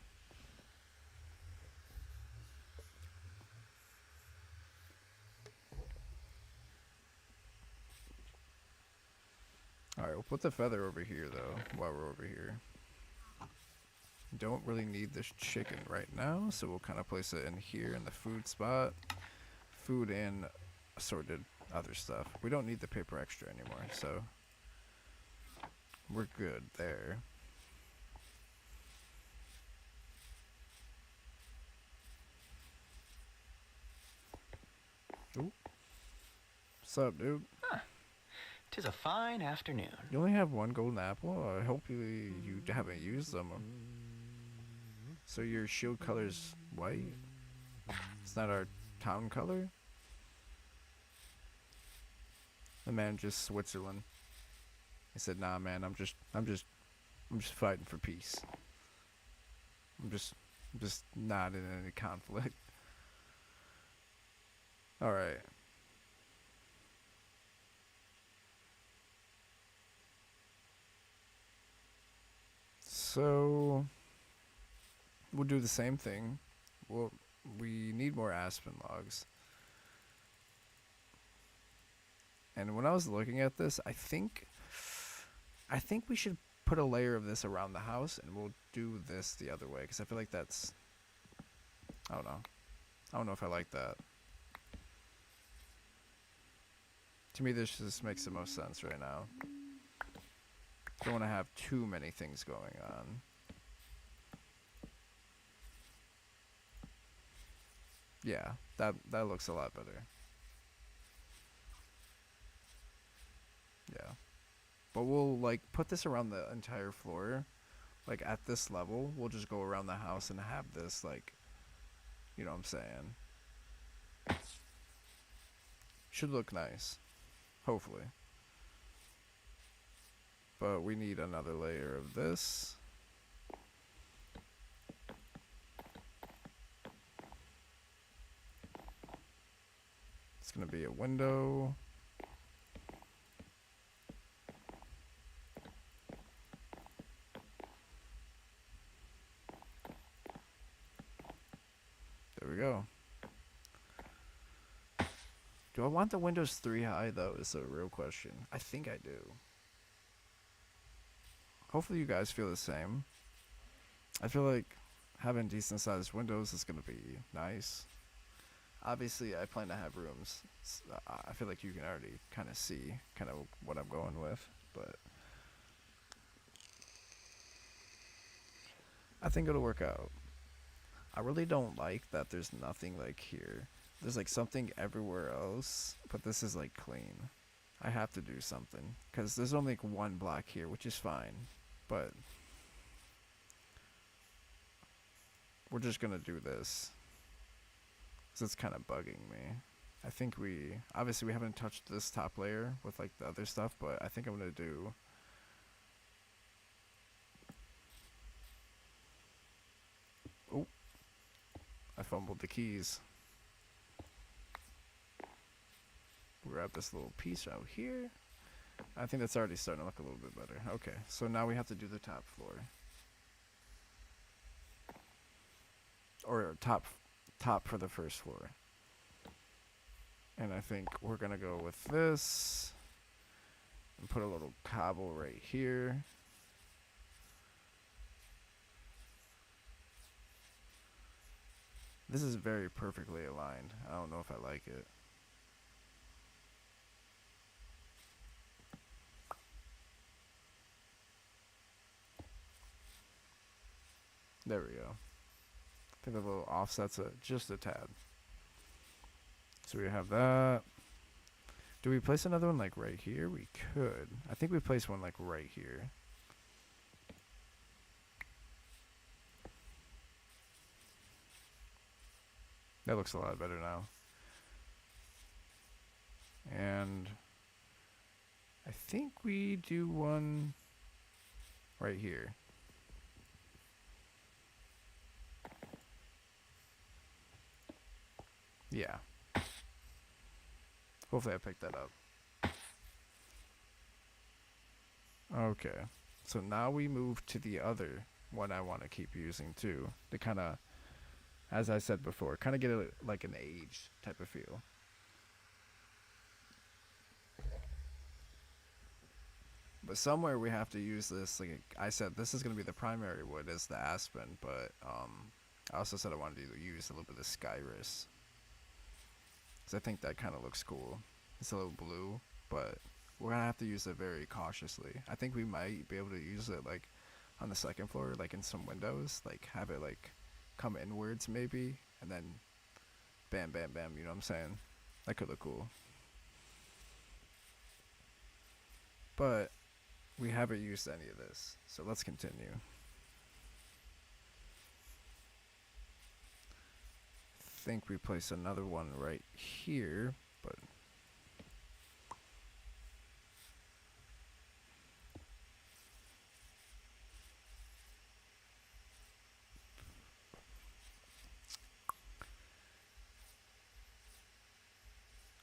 Alright, we'll put the feather over here though, while we're over here. Don't really need this chicken right now, so we'll kind of place it in here in the food spot. Food and assorted other stuff. We don't need the paper extra anymore, so we're good there. Ooh. What's up, dude? Huh. 'Tis a fine afternoon. You only have one golden apple? I hope you haven't used them. So your shield color's white? It's not our town color? The man just Switzerland. He said, "Nah, man, I'm just fighting for peace. I'm just not in any conflict." All right. So we'll do the same thing. We need more aspen logs. And when I was looking at this, I think we should put a layer of this around the house, and we'll do this the other way, because I feel like that's, I don't know if I like that. To me, this just makes the most sense right now. Don't want to have too many things going on. Yeah, that looks a lot better. Yeah. But we'll like put this around the entire floor. Like at this level, we'll just go around the house and have this like, you know what I'm saying? Should look nice. Hopefully. But we need another layer of this. It's gonna be a window. There we go. Do I want the windows 3 high though is the real question. I think I do. Hopefully you guys feel the same. I feel like having decent sized windows is gonna be nice. Obviously, I plan to have rooms. I feel like you can already kind of see kind of what I'm going with, but I think it'll work out. I really don't like that there's nothing like here. There's like something everywhere else, but this is like clean. I have to do something because there's only like one block here, which is fine, but we're just gonna do this because it's kind of bugging me. I think obviously we haven't touched this top layer with like the other stuff, but I think I'm gonna do. Oh, I fumbled the keys. Grab this little piece out here. I think that's already starting to look a little bit better. Okay, so now we have to do the top floor. Or top for the first floor. And I think we're gonna go with this. And put a little cobble right here. This is very perfectly aligned. I don't know if I like it. There we go. I think the little offsets just a tad. So we have that. Do we place another one like right here? We could. I think we place one like right here. That looks a lot better now. And I think we do one right here. Yeah. Hopefully I picked that up. Okay. So now we move to the other one I want to keep using too. To kind of, as I said before, kind of get like an age type of feel. But somewhere we have to use this. Like I said, this is going to be the primary wood is the aspen. But I also said I wanted to use a little bit of skyrus. Because I think that kind of looks cool. It's a little blue, but we're going to have to use it very cautiously. I think we might be able to use it like on the second floor, like in some windows. Like have it like come inwards maybe. And then bam, bam, bam. You know what I'm saying? That could look cool. But we haven't used any of this, so let's continue. I think we place another one right here, but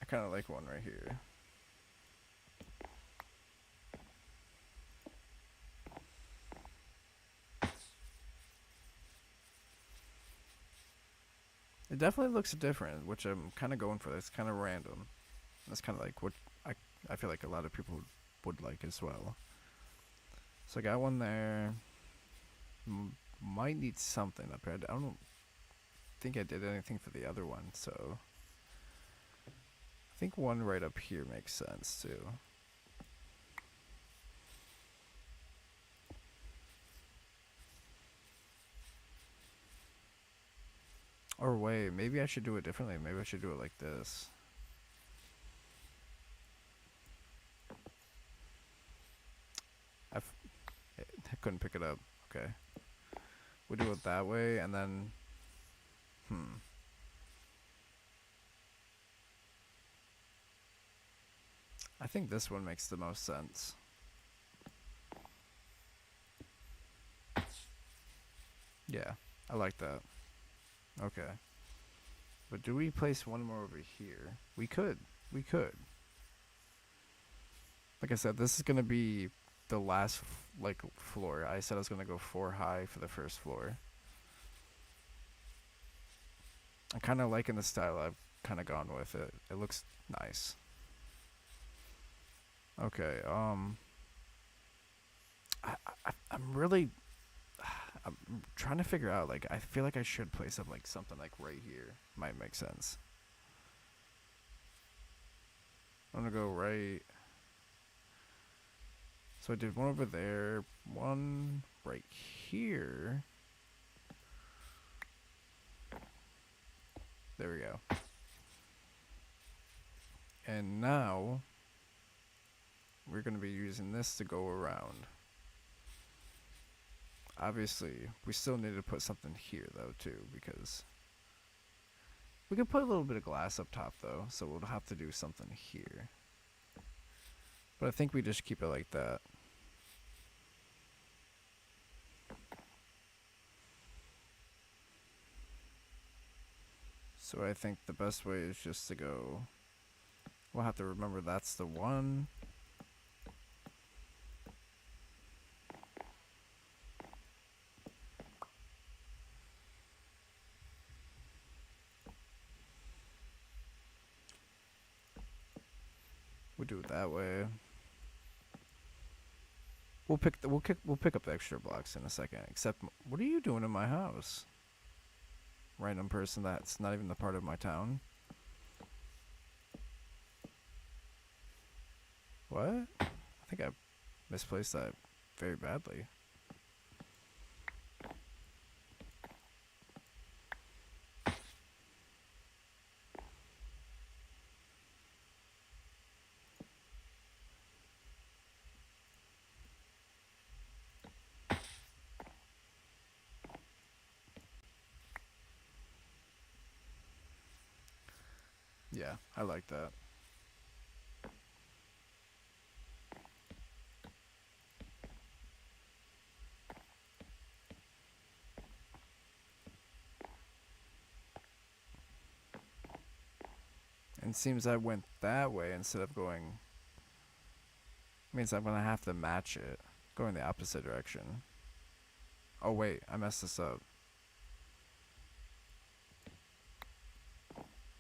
I kind of like one right here. It definitely looks different, which I'm kind of going for. It's kind of random. That's kind of like what I feel like a lot of people would like as well. So I got one there. Might need something up here. I don't think I did anything for the other one, so I think one right up here makes sense too. Or wait, maybe I should do it differently. Maybe I should do it like this. I couldn't pick it up. Okay. We'll do it that way, and then... I think this one makes the most sense. Yeah, I like that. Okay. But do we place one more over here? We could. We could. Like I said, this is going to be the last like floor. I said I was going to go 4 high for the first floor. I'm kind of liking the style I've kind of gone with it. It looks nice. Okay, I'm really I'm trying to figure out, like, I feel like I should place up, like, something, like, right here. Might make sense. I'm gonna go right. So I did one over there, one right here. There we go. And now we're going to be using this to go around. Obviously, we still need to put something here though too, because we could put a little bit of glass up top though, so we'll have to do something here. But I think we just keep it like that. So I think the best way is just to go, we'll have to remember that's the one. We'll do it that way. We'll pick up the extra blocks in a second. Except, what are you doing in my house? Random person that's not even the part of my town. What? I think I misplaced that very badly. Yeah, I like that. And it seems I went that way instead of going. Means I'm gonna have to match it. Going the opposite direction. Oh wait, I messed this up.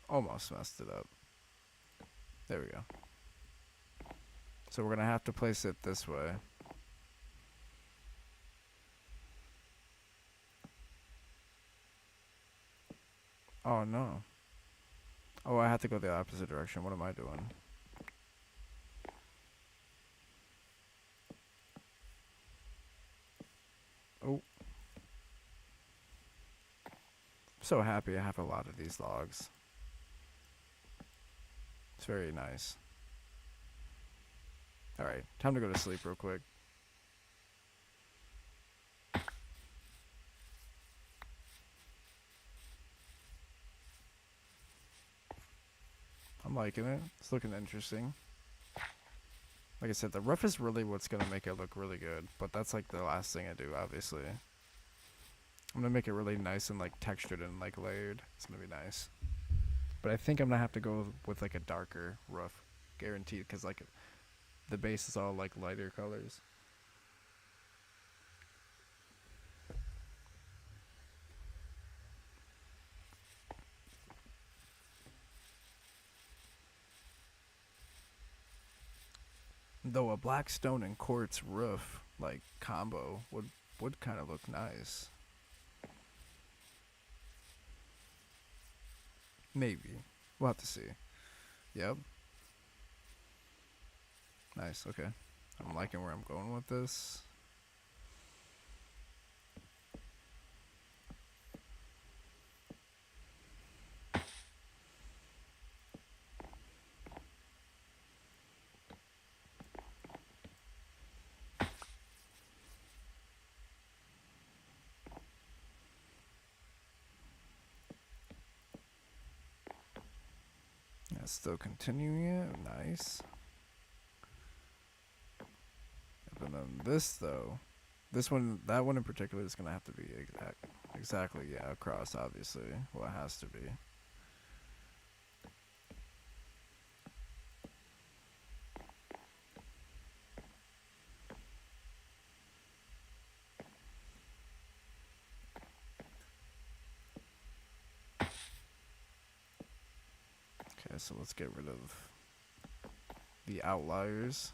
Almost messed it up. There we go. So we're gonna have to place it this way. Oh no. Oh, I have to go the opposite direction. What am I doing? Oh. So happy I have a lot of these logs. It's very nice. Alright, time to go to sleep real quick. I'm liking it. It's looking interesting. Like I said, the roof is really what's going to make it look really good. But that's like the last thing I do, obviously. I'm going to make it really nice and like textured and like layered. It's going to be nice. But I think I'm going to have to go with like a darker roof. Guaranteed. Because like the base is all like lighter colors. Though a black stone and quartz roof like combo would kind of look nice. Maybe. We'll have to see. Yep. Nice, okay. I'm liking where I'm going with this. Yeah, still continuing it. Nice. And then this though, that one in particular is gonna have to be exactly across. Obviously, well, it has to be. Okay, so let's get rid of the outliers.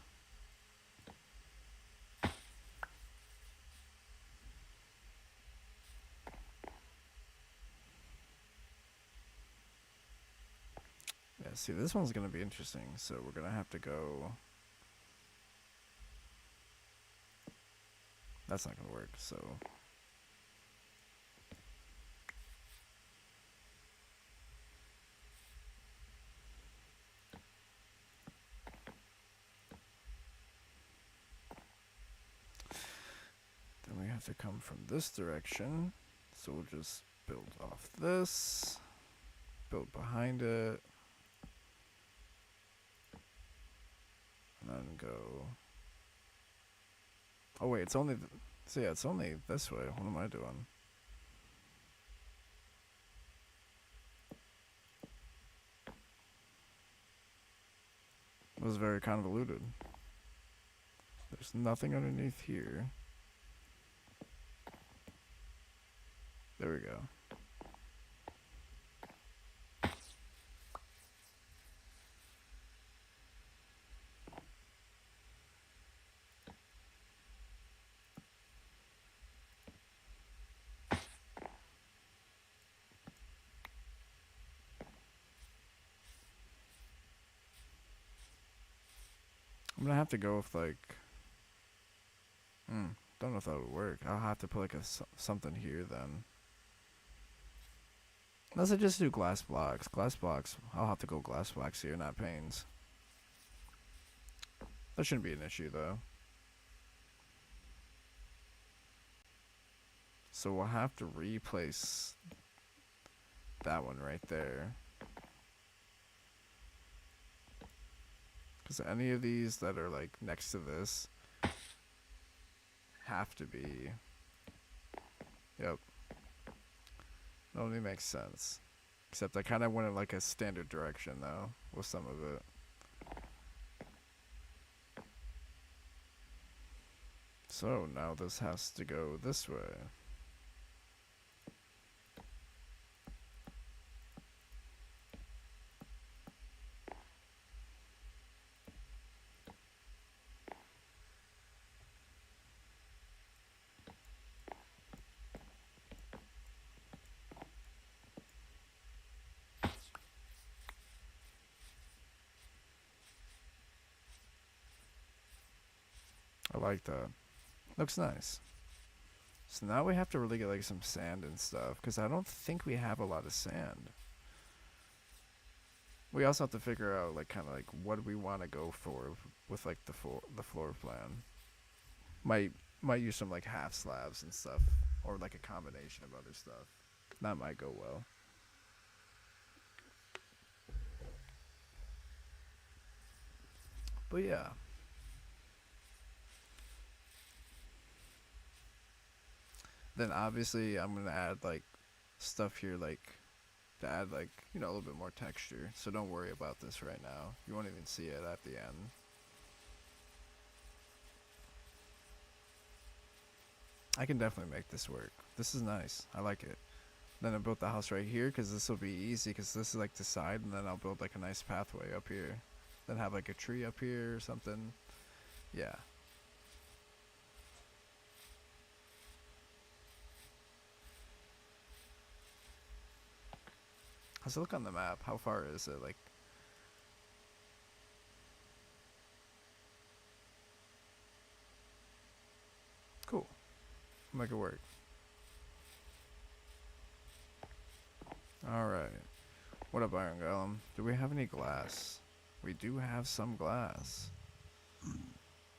see, this one's gonna be interesting. So we're gonna have to go. That's not gonna work. So. Then we have to come from this direction. So we'll just build off this. Build behind it. And then go. Oh wait, it's only. So yeah, it's only this way. What am I doing? It was very convoluted. There's nothing underneath here. There we go. I'm gonna have to go with like. Don't know if that would work. I'll have to put like something here then. Unless I just do glass blocks. Glass blocks. I'll have to go glass blocks here, not panes. That shouldn't be an issue though. So we'll have to replace that one right there. Because any of these that are like next to this have to be. Yep. That only makes sense. Except I kind of went in like a standard direction though with some of it. So now this has to go this way. I like that. Looks nice. So now we have to really get like some sand and stuff, because I don't think we have a lot of sand. We also have to figure out like kind of like what we want to go for with like the floor plan. Might use some like half slabs and stuff, or like a combination of other stuff. That might go well. But yeah. Then obviously I'm gonna add like stuff here like to add like, you know, a little bit more texture. So don't worry about this right now. You won't even see it at the end. I can definitely make this work. This is nice. I like it. Then I built the house right here because this will be easy because this is like the side, and then I'll build like a nice pathway up here. Then have like a tree up here or something. Yeah. How's it look on the map? How far is it? Like, cool. Make it work. Alright. What up, Iron Golem? Do we have any glass? We do have some glass.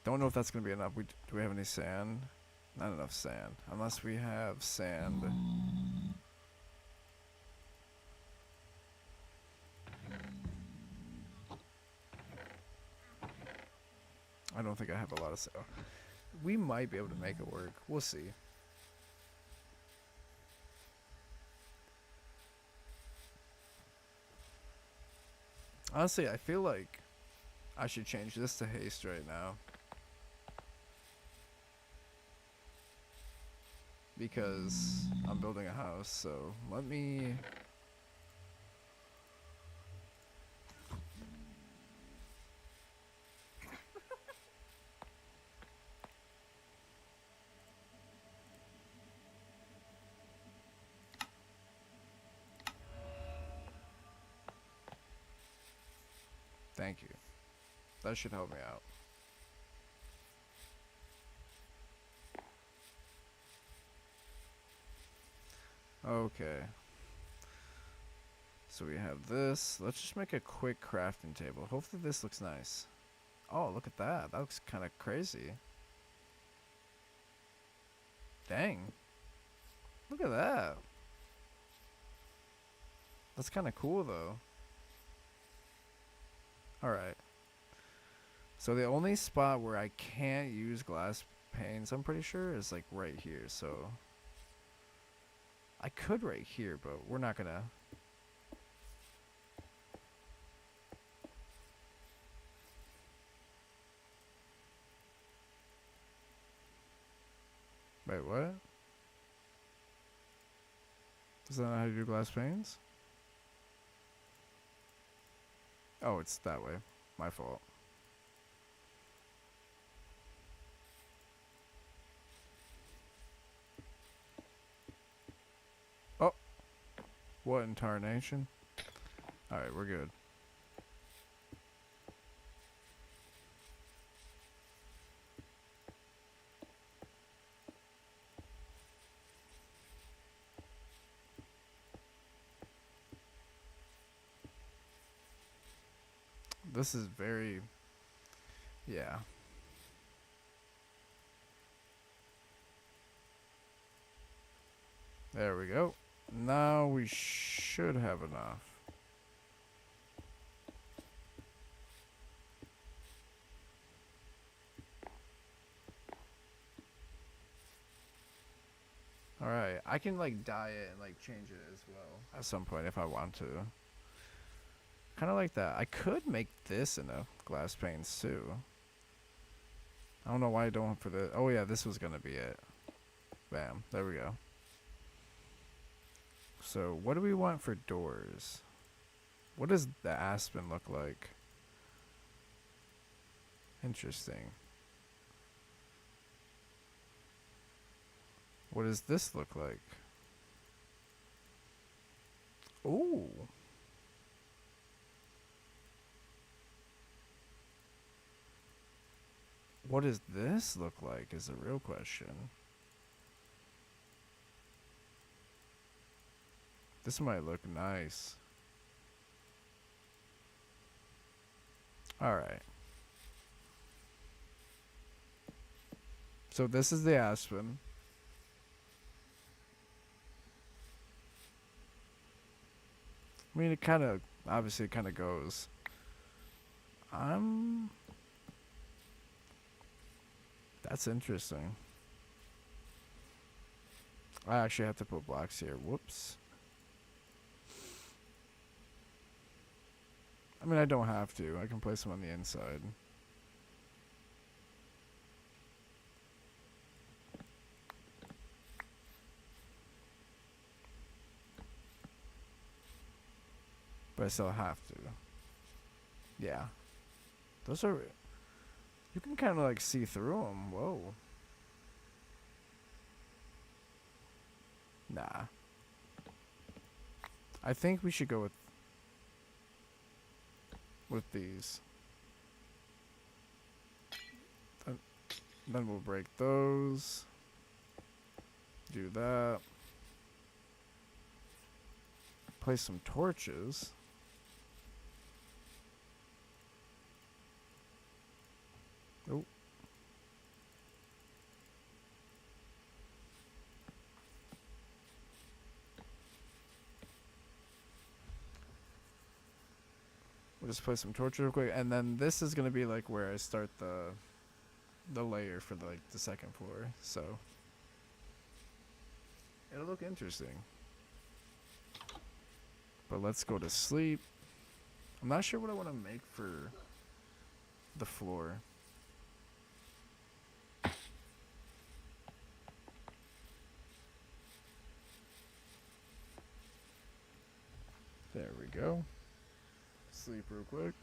Don't know if that's gonna be enough. Do we have any sand? Not enough sand. Unless we have sand. I don't think I have a lot of sand. We might be able to make it work. We'll see. Honestly, I feel like I should change this to haste right now. Because I'm building a house, so let me... Thank you. That should help me out. Okay. So we have this. Let's just make a quick crafting table. Hopefully this looks nice. Oh, look at that. That looks kind of crazy. Dang. Look at that. That's kind of cool, though. Alright. So the only spot where I can't use glass panes, I'm pretty sure, is like right here. So I could right here, but we're not gonna. Wait, what? Is that not how you do glass panes? Oh, it's that way. My fault. Oh. What in tarnation? Alright, we're good. This is very... Yeah. There we go. Now we should have enough. Alright, I can like dye it and like change it as well at some point if I want to. Kind of like that. I could make this in a glass panes too. I don't know why I don't for the... Oh yeah, this was gonna be it. Bam, there we go. So what do we want for doors? What does the aspen look like? Interesting. What does this look like? Ooh. What does this look like is the real question. This might look nice. Alright. So this is the aspen. I mean, it kind of, obviously it kind of goes. That's interesting. I actually have to put blocks here. Whoops. I mean, I don't have to. I can place them on the inside. But I still have to. Yeah. Those are... You can kind of like see through them. Whoa. Nah. I think we should go with these. Then we'll break those. Do that. Place some torches. Oh. We'll just place some torches real quick, and then this is gonna be like where I start the layer for the, like the second floor. So it'll look interesting. But let's go to sleep. I'm not sure what I want to make for the floor. There we go. Sleep real quick.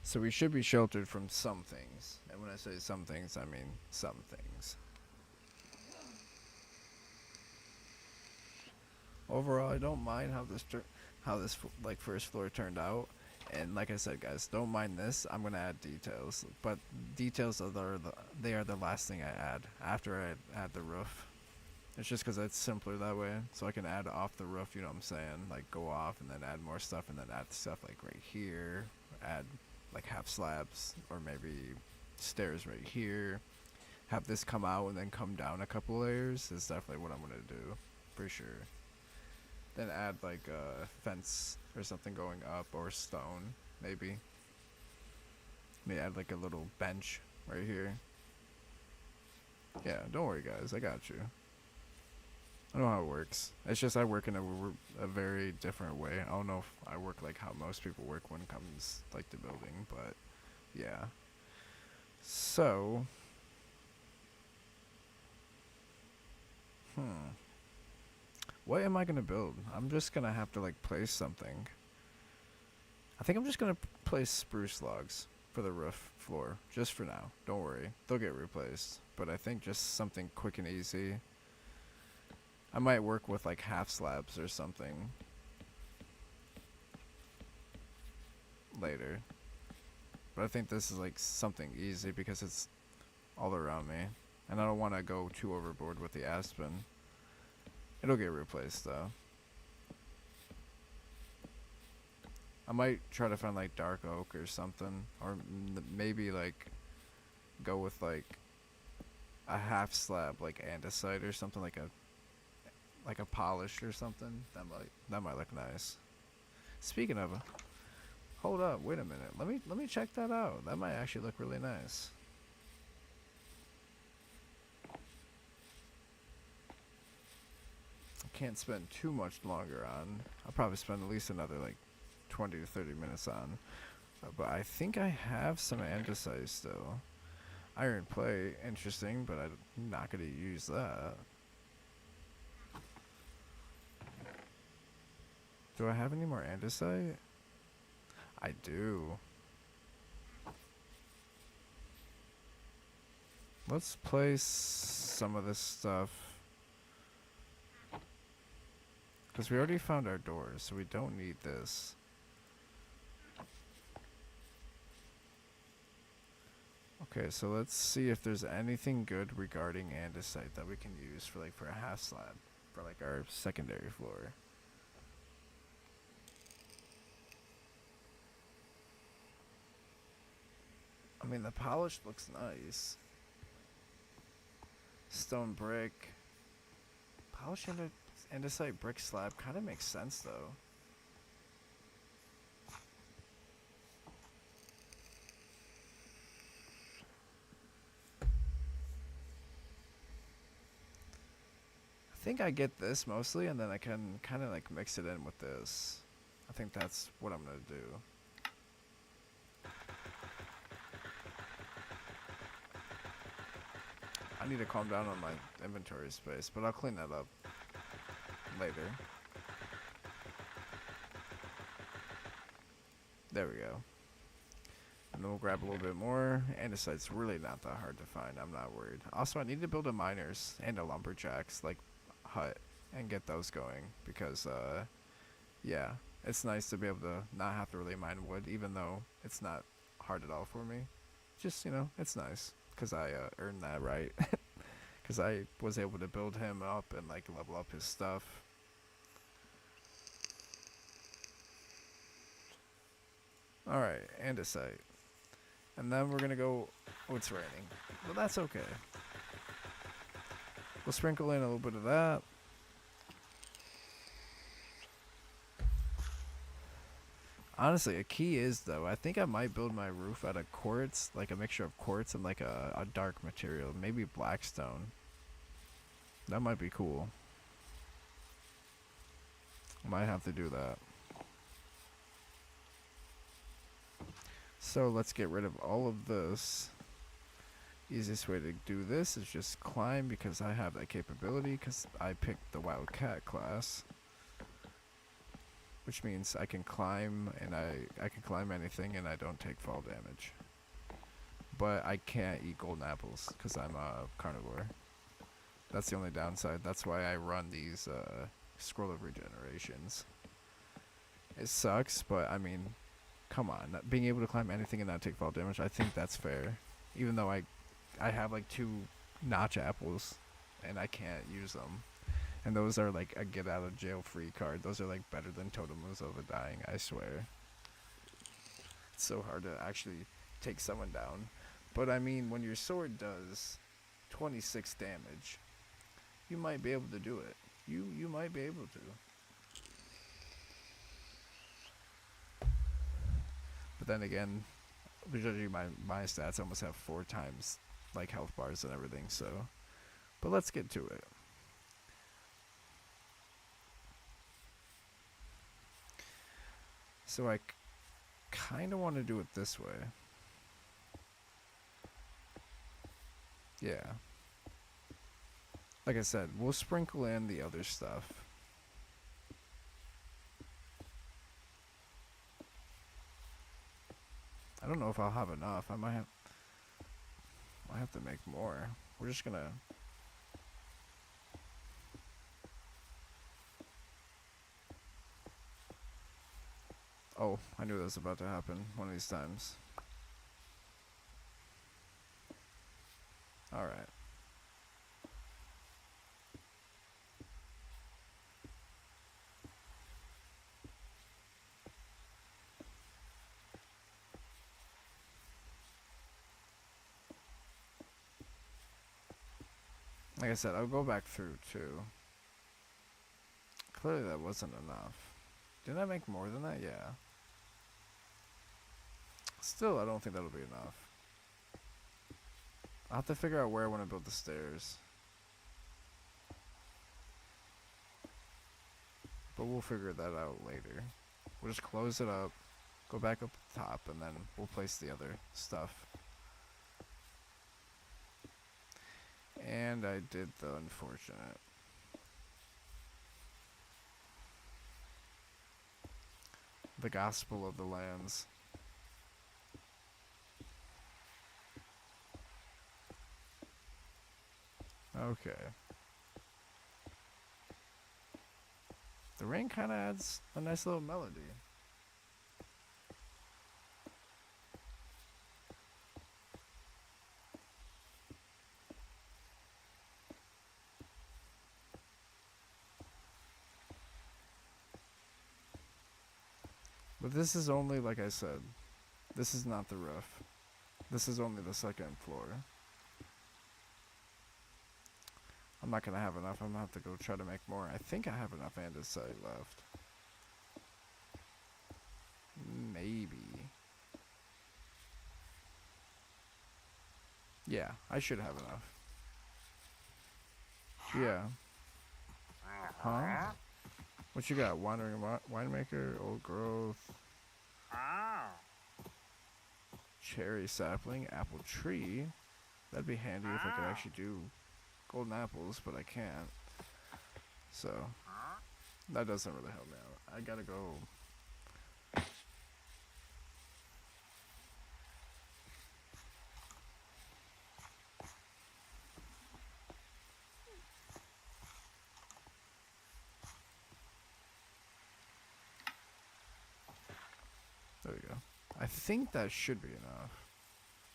So we should be sheltered from some things. And when I say some things, I mean some things. Overall, I don't mind how this like first floor turned out. And like I said, guys, don't mind this. I'm gonna add details, but details they are the last thing I add after I add the roof. It's just because it's simpler that way, so I can add off the roof. You know what I'm saying? Like go off and then add more stuff, and then add stuff like right here. Add like half slabs or maybe stairs right here. Have this come out and then come down a couple layers is definitely what I'm gonna do, for sure. Then add like a fence or something going up, or stone, maybe. Maybe add like a little bench right here. Yeah, don't worry guys, I got you. I know how it works. It's just I work in a very different way. I don't know if I work like how most people work when it comes like to building, but yeah. So, what am I gonna build? I'm just gonna have to like place something. I think I'm just gonna place spruce logs for the roof floor, just for now. Don't worry, they'll get replaced. But I think just something quick and easy. I might work with like half slabs or something later. But I think this is like something easy because it's all around me. And I don't want to go too overboard with the aspen. It'll get replaced though. I might try to find like dark oak or something. Or maybe like go with like a half slab like andesite or something, like a polished or something. That might look nice. Speaking of, hold up, wait a minute. Let me check that out. That might actually look really nice. I can't spend too much longer on. I'll probably spend at least another like 20 to 30 minutes on. But I think I have some andesite still. Iron plate, interesting, but I'm not gonna use that. Do I have any more andesite? I do. Let's place some of this stuff. Because we already found our doors, so we don't need this. Okay, so let's see if there's anything good regarding andesite that we can use for a half slab for like our secondary floor. I mean, the polished looks nice. Stone brick. Polished andesite brick slab kind of makes sense though. I think I get this mostly, and then I can kind of like mix it in with this. I think that's what I'm gonna do. I need to calm down on my inventory space, but I'll clean that up later. There we go. And then we'll grab a little bit more. Andesite's really not that hard to find. I'm not worried. Also, I need to build a miners and a lumberjacks like hut and get those going because yeah, it's nice to be able to not have to really mine wood, even though it's not hard at all for me. Just, you know, it's nice because I earned that right. Because I was able to build him up and like level up his stuff. Alright, andesite. And then we're gonna go. Oh, it's raining. But that's okay. We'll sprinkle in a little bit of that. Honestly, a key is though, I think I might build my roof out of quartz, like a mixture of quartz and like a dark material, maybe blackstone. That might be cool. Might have to do that. So let's get rid of all of this. Easiest way to do this is just climb because I have that capability because I picked the Wildcat class. which means I can climb and I can climb anything and I don't take fall damage. But I can't eat golden apples because I'm a carnivore. That's the only downside. That's why I run these scroll of regenerations. It sucks, but I mean, come on. Being able to climb anything and not take fall damage, I think that's fair. Even though I have like 2 notch apples and I can't use them. And those are like a get out of jail free card. Those are like better than Totems of a Dying, I swear. It's so hard to actually take someone down. But I mean, when your sword does 26 damage, you might be able to do it. You might be able to. But then again, judging my stats, I almost have 4 times like health bars and everything, so. But let's get to it. So I kind of want to do it this way. Yeah. Like I said, we'll sprinkle in the other stuff. I don't know if I'll have enough. I might have to make more. We're just gonna. Oh, I knew that was about to happen one of these times. Alright. Like I said, I'll go back through too. Clearly that wasn't enough. Didn't I make more than that? Yeah. Still, I don't think that'll be enough. I'll have to figure out where I want to build the stairs. But we'll figure that out later. We'll just close it up, go back up the top, and then we'll place the other stuff. And I did the unfortunate. The Gospel of the Lands. Okay. The rain kind of adds a nice little melody. But this is only, like I said, this is not the roof. This is only the second floor. I'm not gonna have enough. I'm gonna have to go try to make more. I think I have enough andesite left. Maybe. Yeah, I should have enough. Yeah. Huh? What you got? Wandering winemaker, old growth, cherry sapling, apple tree. That'd be handy if I could actually do golden apples, but I can't. So that doesn't really help me out. I gotta go. There we go. I think that should be enough.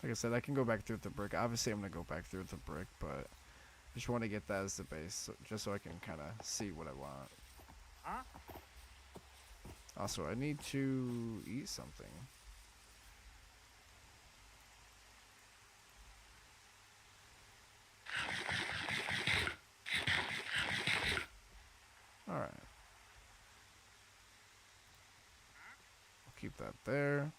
Like I said, I can go back through with the brick. Obviously, I'm going to go back through with the brick, but I just want to get that as the base, just so I can kind of see what I want. Also, I need to eat something. Alright. Keep that there.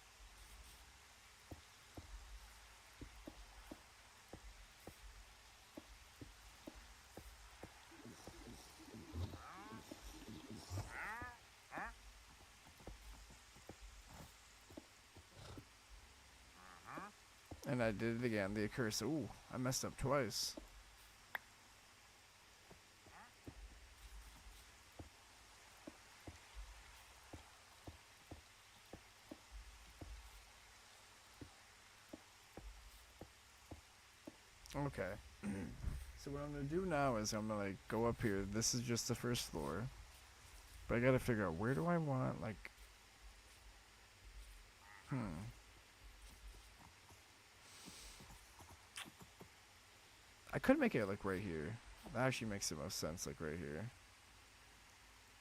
And I did it again, the accursed. Ooh, I messed up twice. Okay. So what I'm gonna do now is I'm gonna like go up here. This is just the first floor, but I gotta figure out where do I want like. I could make it like right here. That actually makes the most sense, like right here.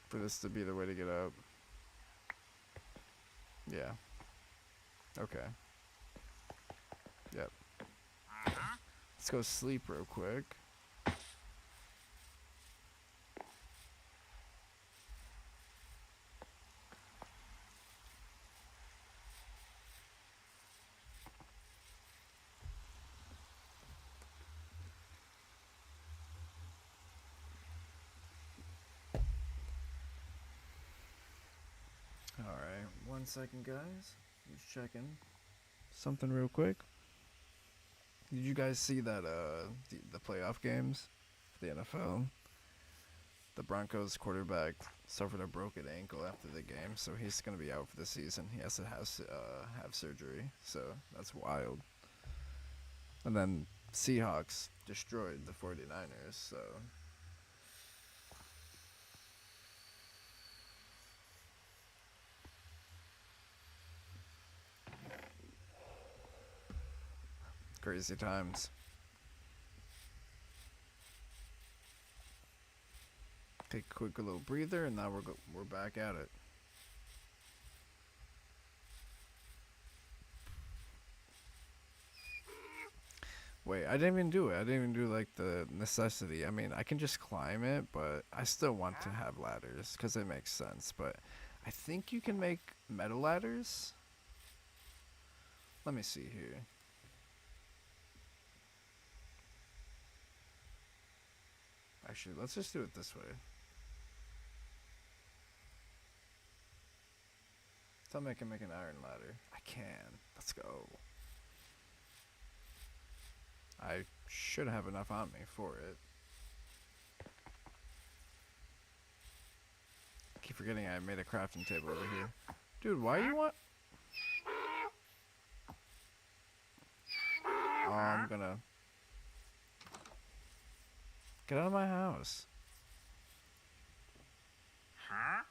For this to be the way to get up. Yeah. Okay. Yep. Let's go sleep real quick. Alright, 1 second, guys. Just checking something real quick. Did you guys see that the playoff games for the NFL? The Broncos quarterback suffered a broken ankle after the game, so he's gonna be out for the season. He has to have surgery, so that's wild. And then Seahawks destroyed the 49ers, so crazy times. Take a quick little breather, and now we're back at it. Wait, I didn't even do it. I didn't even do like the necessity. I mean, I can just climb it, but I still want to have ladders because it makes sense. But I think you can make metal ladders. Let me see here. Actually, let's just do it this way. Tell me I can make an iron ladder. I can. Let's go. I should have enough on me for it. Keep forgetting I made a crafting table over here. Dude, why you want... Oh, I'm gonna... Get out of my house. Huh?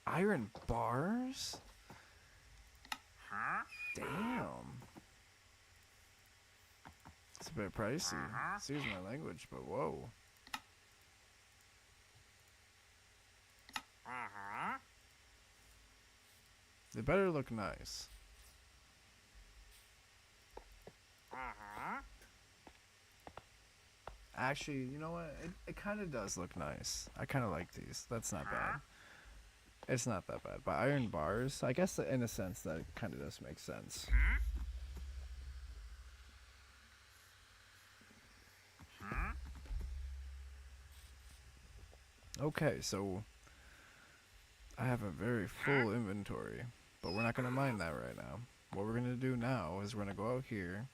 Iron bars? Huh? Damn. It's a bit pricey. Excuse my language, but whoa. They better look nice. Actually, you know what? It kind of does look nice. I kind of like these. That's not bad. It's not that bad. But iron bars, I guess in a sense that kind of does make sense. Okay, so I have a very full inventory, but we're not going to mine that right now. What we're going to do now is we're going to go out here,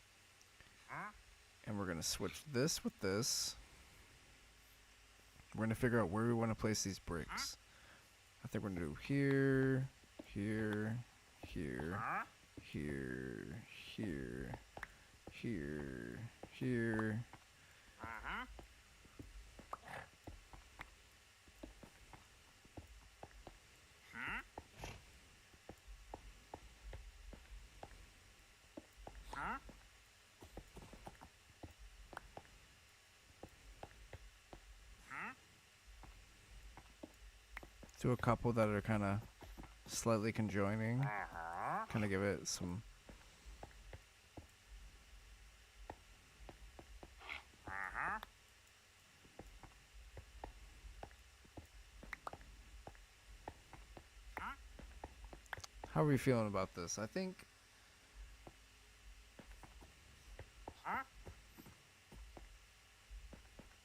and we're going to switch this with this. We're going to figure out where we want to place these bricks. I think we're going to do here, here, here, here, here, here, here. Do a couple that are kind of slightly conjoining. Kind of give it some... How are we feeling about this? I think...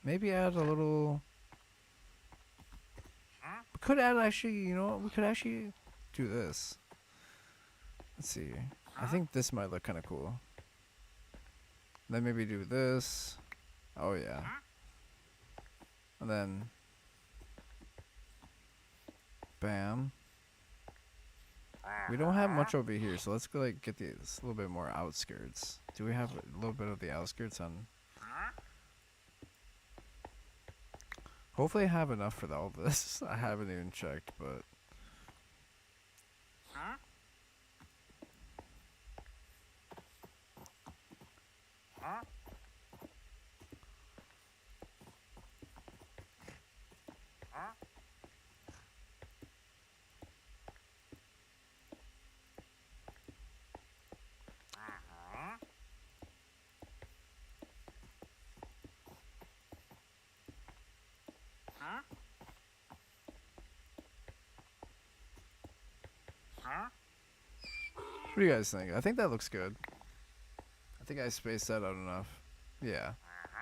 Maybe add a little... We could add actually, you know what? We could actually do this. Let's see. I think this might look kind of cool. Then maybe do this. Oh yeah. And then... Bam. We don't have much over here, so let's go like get these a little bit more outskirts. Do we have a little bit of the outskirts on? Hopefully I have enough for all this. I haven't even checked, but what do you guys think? I think that looks good. I think I spaced that out enough. Yeah,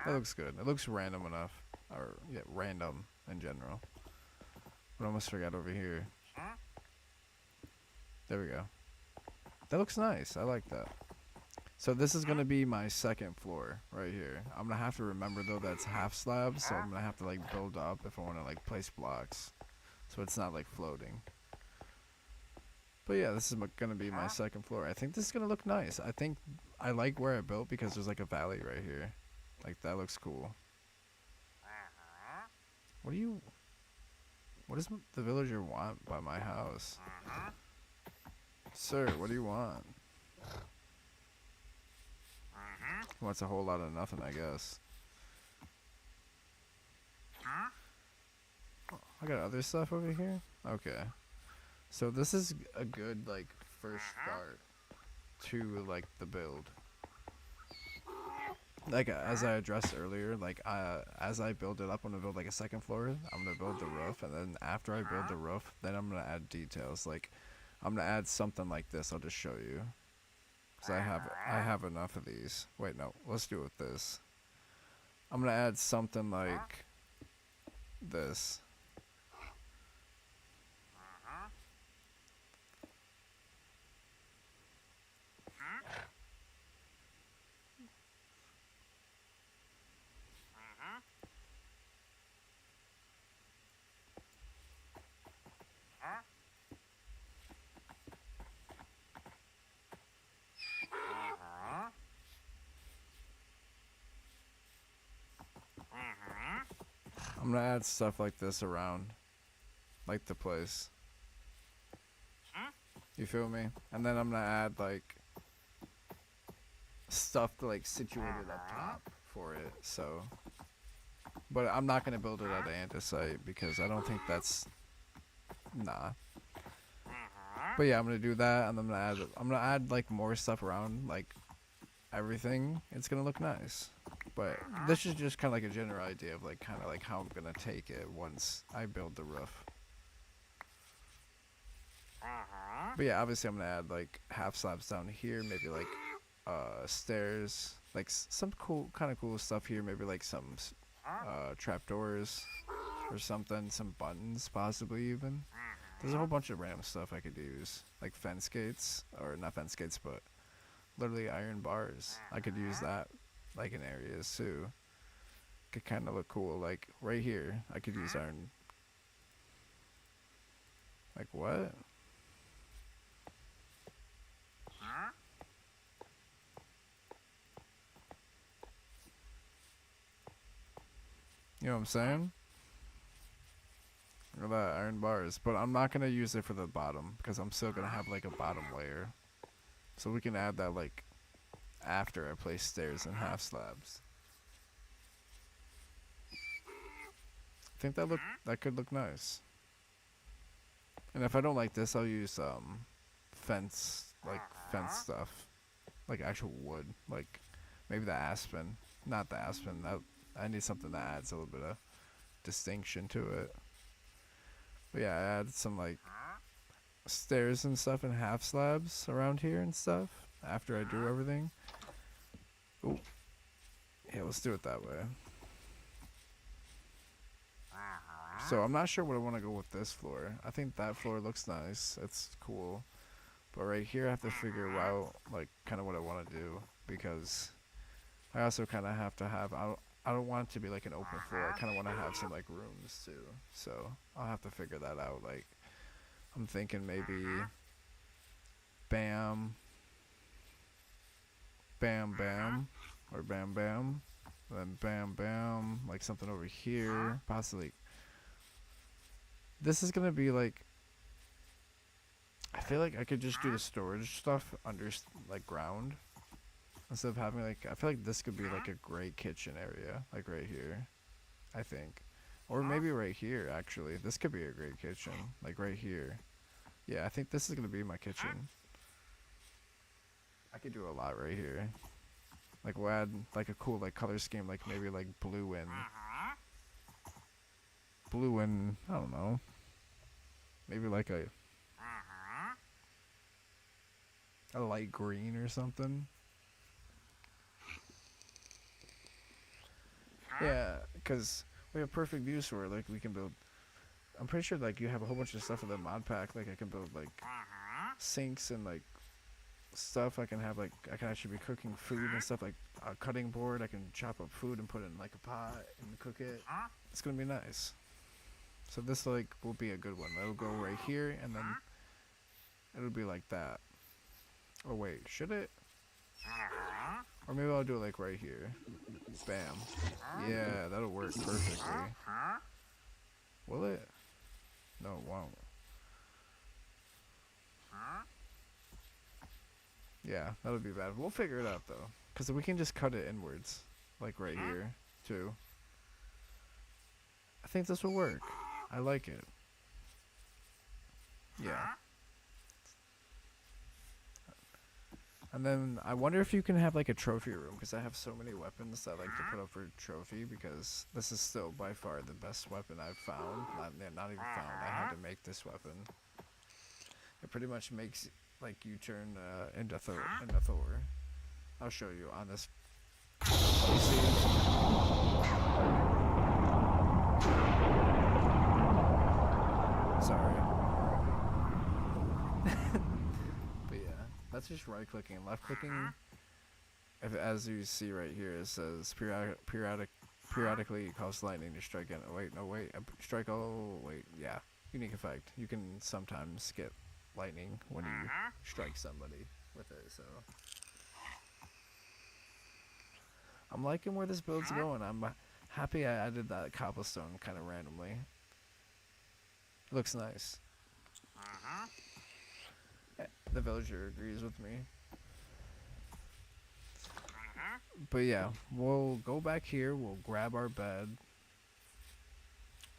that looks good. It looks random enough. Or, yeah, random in general. But I almost forgot over here. There we go. That looks nice. I like that. So this is going to be my second floor right here. I'm going to have to remember, though, that's half slabs. So I'm going to have to, like, build up if I want to, like, place blocks. So it's not, like, floating. But yeah, this is going to be my second floor. I think this is going to look nice. I think I like where I built because there's, like, a valley right here. Like, that looks cool. What does the villager want by my house? Sir, what do you want? He wants a whole lot of nothing, I guess. Oh, I got other stuff over here? Okay. So this is a good, like, first start to, like, the build. Like, as I addressed earlier, like, as I build it up, I'm gonna build, like, a second floor. I'm gonna build the roof, and then after I build the roof, then I'm gonna add details. Like, I'm gonna add something like this. I'll just show you. Because I have enough of these. Wait, no. Let's do it with this. I'm gonna add something like this. I'm gonna add stuff like this around, like the place. You feel me? And then I'm gonna add like stuff like situated up top for it. So, but I'm not gonna build it at andesite because I don't think that's nah. But yeah, I'm gonna do that, and I'm gonna add like more stuff around like everything. It's gonna look nice. But this is just kind of like a general idea of like kind of like how I'm gonna take it once I build the roof. But yeah, obviously I'm gonna add like half slabs down here, maybe like stairs, like some kind of cool stuff here, maybe like some trapdoors or something, some buttons possibly even. There's a whole bunch of random stuff I could use, like fence gates, or not fence gates, but literally iron bars. I could use that like in areas too. Could kind of look cool, like right here I could use iron. Like what? You know what I'm saying? Look at that, iron bars. But I'm not gonna use it for the bottom because I'm still gonna have like a bottom layer. So we can add that like after I place stairs and half slabs. I think that could look nice. And if I don't like this, I'll use fence stuff, like actual wood, like maybe the aspen. Not the aspen. I need something that adds a little bit of distinction to it. But yeah, I added some like stairs and stuff and half slabs around here and stuff after I do everything. Ooh. Yeah, let's do it that way. So I'm not sure what I want to go with this floor. I think that floor looks nice. It's cool. But right here I have to figure out like kind of what I want to do, because I also kind of have to have, I don't want it to be like an open floor. I kind of want to have some like rooms too. So I'll have to figure that out. Like I'm thinking maybe bam, bam, bam, or bam, bam, then bam, bam, like something over here, possibly. This is gonna be like, I feel like I could just do the storage stuff under like ground instead of having like, I feel like this could be like a great kitchen area, like right here, I think. Or maybe right here, actually. This could be a great kitchen, like right here. Yeah, I think this is gonna be my kitchen. I could do a lot right here. Like we'll add like a cool like color scheme, like maybe like blue and I don't know. Maybe like a light green or something. Yeah, because we have perfect views for it. Like we can build. I'm pretty sure like you have a whole bunch of stuff in the mod pack. Like I can build like sinks and like stuff. I can have like I can actually be cooking food and stuff, like a cutting board. I can chop up food and put it in like a pot and cook it. It's gonna be nice. So this like will be a good one. It'll go right here and then it'll be like that. Oh wait, should it? Or maybe I'll do it like right here. Bam. Yeah, that'll work perfectly. Will it? No, it won't. Yeah, that'll be bad. We'll figure it out though. Because we can just cut it inwards. Like right here, too. I think this will work. I like it. Yeah. And then I wonder if you can have like a trophy room, because I have so many weapons that I like to put up for trophy, because this is still by far the best weapon I've found. Not even found. I had to make this weapon. It pretty much makes like you turn into Thor. I'll show you on this. You see? Sorry. But yeah, that's just right clicking and left clicking. If, as you see right here, it says periodically cause lightning to strike in. Oh, wait, no, wait. Strike. Oh, wait. Yeah. Unique effect. You can sometimes get lightning when you strike somebody with it, so. I'm liking where this build's going. I'm happy I added that cobblestone kind of randomly. It looks nice. The villager agrees with me. But yeah, we'll go back here, we'll grab our bed,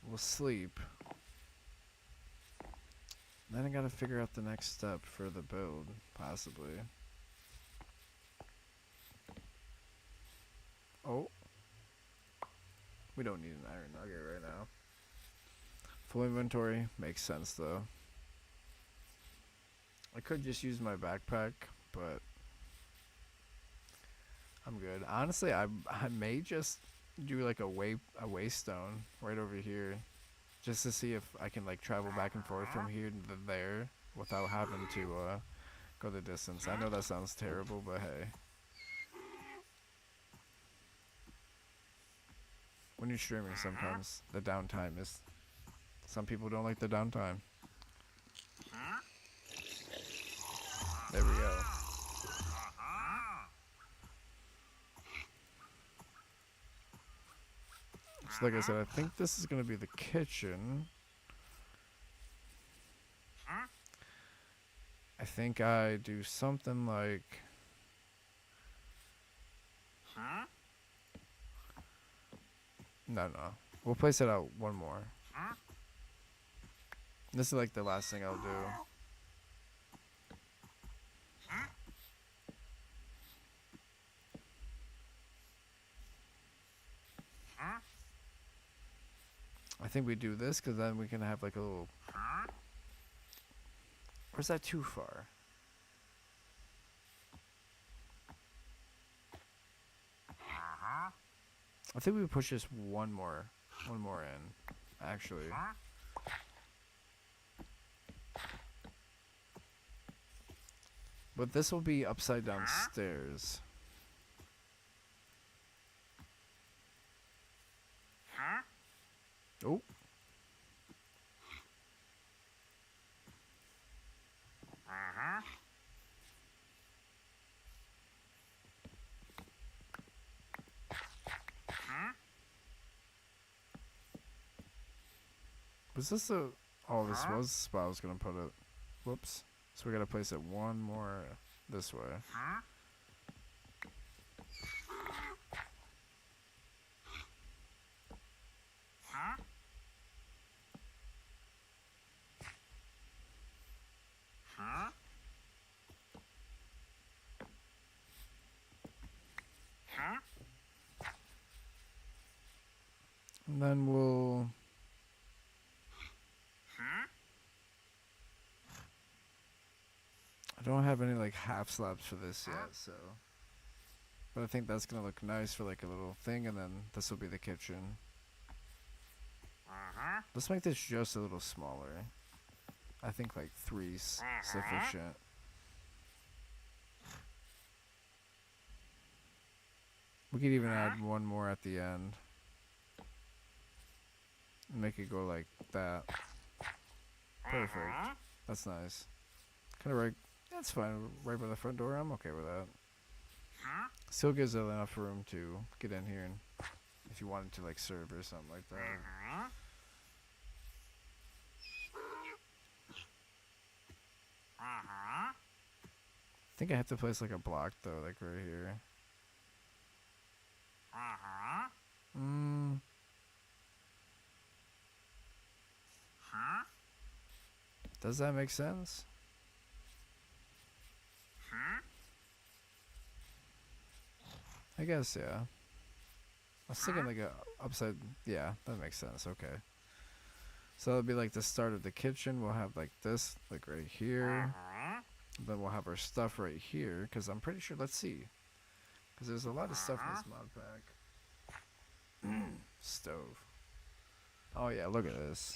we'll sleep. Then I gotta figure out the next step for the build, possibly. Oh. We don't need an iron nugget right now. Full inventory makes sense though. I could just use my backpack, but I'm good. Honestly, I may just do like a waystone right over here, just to see if I can like travel back and forth from here to there without having to go the distance. I know that sounds terrible, but hey. When you're streaming, sometimes the downtime is. Some people don't like the downtime. There we go. So like I said, I think this is gonna be the kitchen. I think I do something like. No. We'll place it out one more. This is like the last thing I'll do. I think we do this because then we can have like a little. Or is that too far? I think we push this one more in, actually. But this will be upside down stairs. Oh. Was this the... Oh, this was the spot I was going to put it. Whoops. So we got to place it one more this way. And then we'll... I don't have any like half slabs for this yet, so... But I think that's gonna look nice for like a little thing, and then this will be the kitchen. Let's make this just a little smaller. I think like 3's sufficient. We could even add one more at the end. And make it go like that. Perfect. That's nice. Kind of right. That's fine. Right by the front door. I'm okay with that. Still gives it enough room to get in here, and if you wanted to like serve or something like that. I think I have to place like a block though, like right here. Does that make sense? I guess, yeah. I was thinking like a upside... Yeah, that makes sense. Okay. So it'll be like the start of the kitchen. We'll have like this, like right here. Then we'll have our stuff right here, because I'm pretty sure... Let's see. Because there's a lot of stuff in this mod pack. Stove. Oh yeah, look at this.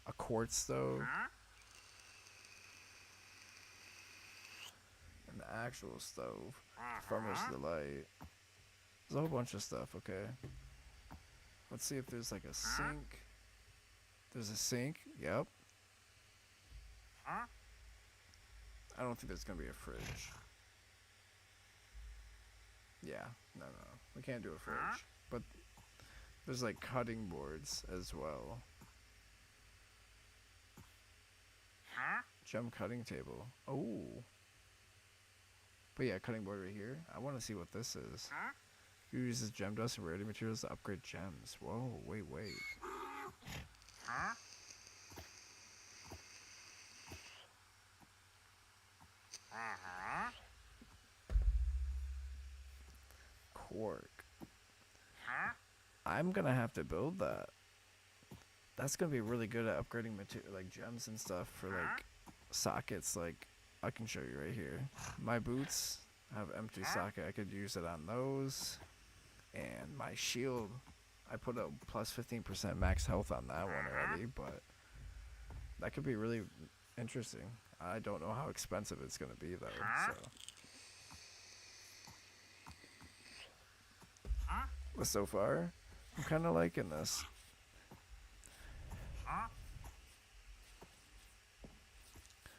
A quartz stove. An actual stove. Farmer's Delight. There's a whole bunch of stuff, okay. Let's see if there's like a sink. There's a sink, yep. I don't think there's gonna be a fridge. Yeah, no. We can't do a fridge. But there's like cutting boards as well. Gem cutting table. Oh. But yeah, cutting board right here. I want to see what this is. Uses gem dust and rarity materials to upgrade gems. Whoa, wait. Quark. I'm gonna have to build that. That's gonna be really good at upgrading material, like gems and stuff for like sockets. Like I can show you right here. My boots have empty socket. I could use it on those. And my shield, I put a plus 15% max health on that one already, but that could be really interesting. I don't know how expensive it's gonna be though. So. But so far, I'm kind of liking this.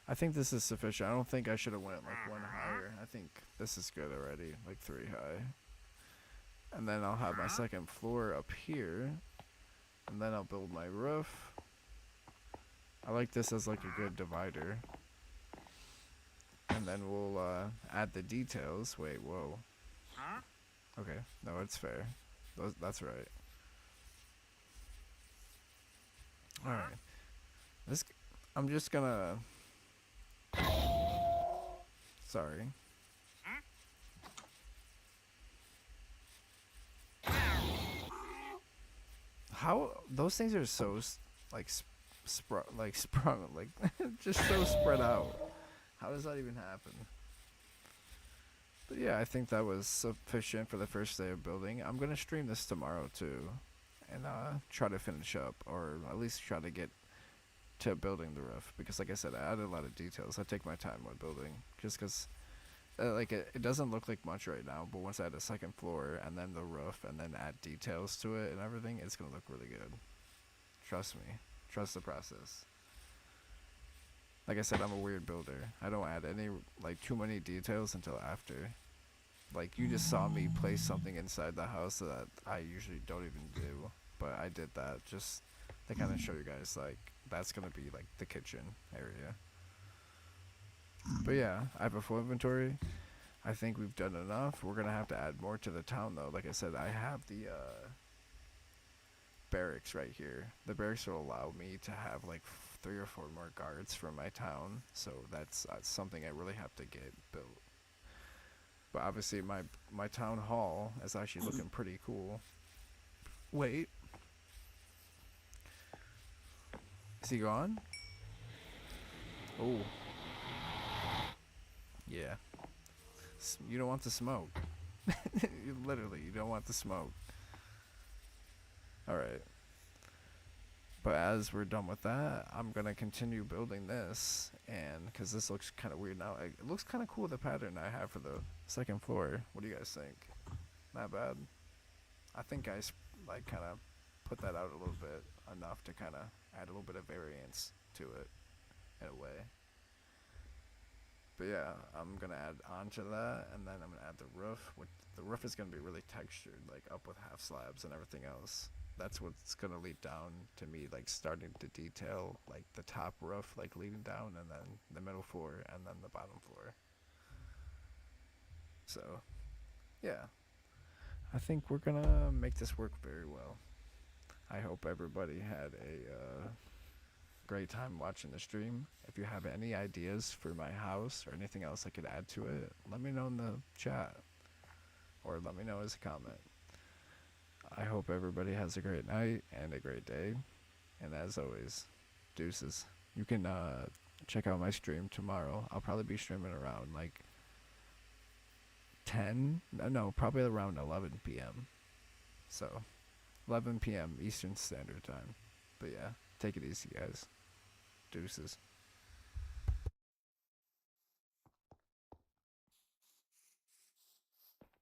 I think this is sufficient. I don't think I should have went like one higher. I think this is good already, like 3 high. And then I'll have my second floor up here. And then I'll build my roof. I like this as like a good divider. And then we'll add the details. Wait, whoa. Okay, no, it's fair. That's right. Alright. I'm just gonna... Sorry. How... Those things are so, sprung, like, just so spread out. How does that even happen? But yeah, I think that was sufficient for the first day of building. I'm gonna stream this tomorrow too, and try to finish up, or at least try to get to building the roof. Because like I said, I added a lot of details. I take my time when building, just because it doesn't look like much right now. But once I add a second floor and then the roof and then add details to it and everything, it's gonna look really good. Trust me. Trust the process. Like I said, I'm a weird builder. I don't add any, like, too many details until after. Like, you just saw me place something inside the house that I usually don't even do. But I did that just to kind of show you guys like that's gonna be like the kitchen area. But yeah, I have a full inventory. I think we've done enough. We're gonna have to add more to the town though. Like I said, I have the barracks right here. The barracks will allow me to have like 3 or 4 more guards for my town. So that's something I really have to get built. But obviously my town hall is actually looking pretty cool. Wait. Is he gone? Oh. Yeah. You don't want the smoke. Literally, you don't want the smoke. Alright. But as we're done with that, I'm going to continue building this. And because this looks kind of weird now. It looks kind of cool, the pattern I have for the second floor. What do you guys think? Not bad? I think I like kind of put that out a little bit enough to kind of add a little bit of variance to it in a way. But yeah, I'm gonna add onto that, and then I'm gonna add the roof. Which the roof is gonna be really textured, like up with half slabs and everything else. That's what's gonna lead down to me, like starting to detail like the top roof, like leading down, and then the middle floor, and then the bottom floor. So, yeah, I think we're gonna make this work very well. I hope everybody had a great time watching the stream. If you have any ideas for my house or anything else I could add to it, let me know in the chat or let me know as a comment. I hope everybody has a great night and a great day, and as always, deuces. You can check out my stream tomorrow. I'll probably be streaming around like 10, no, probably around 11 p.m. So 11 p.m. Eastern Standard Time. But yeah, take it easy, guys. Deuces.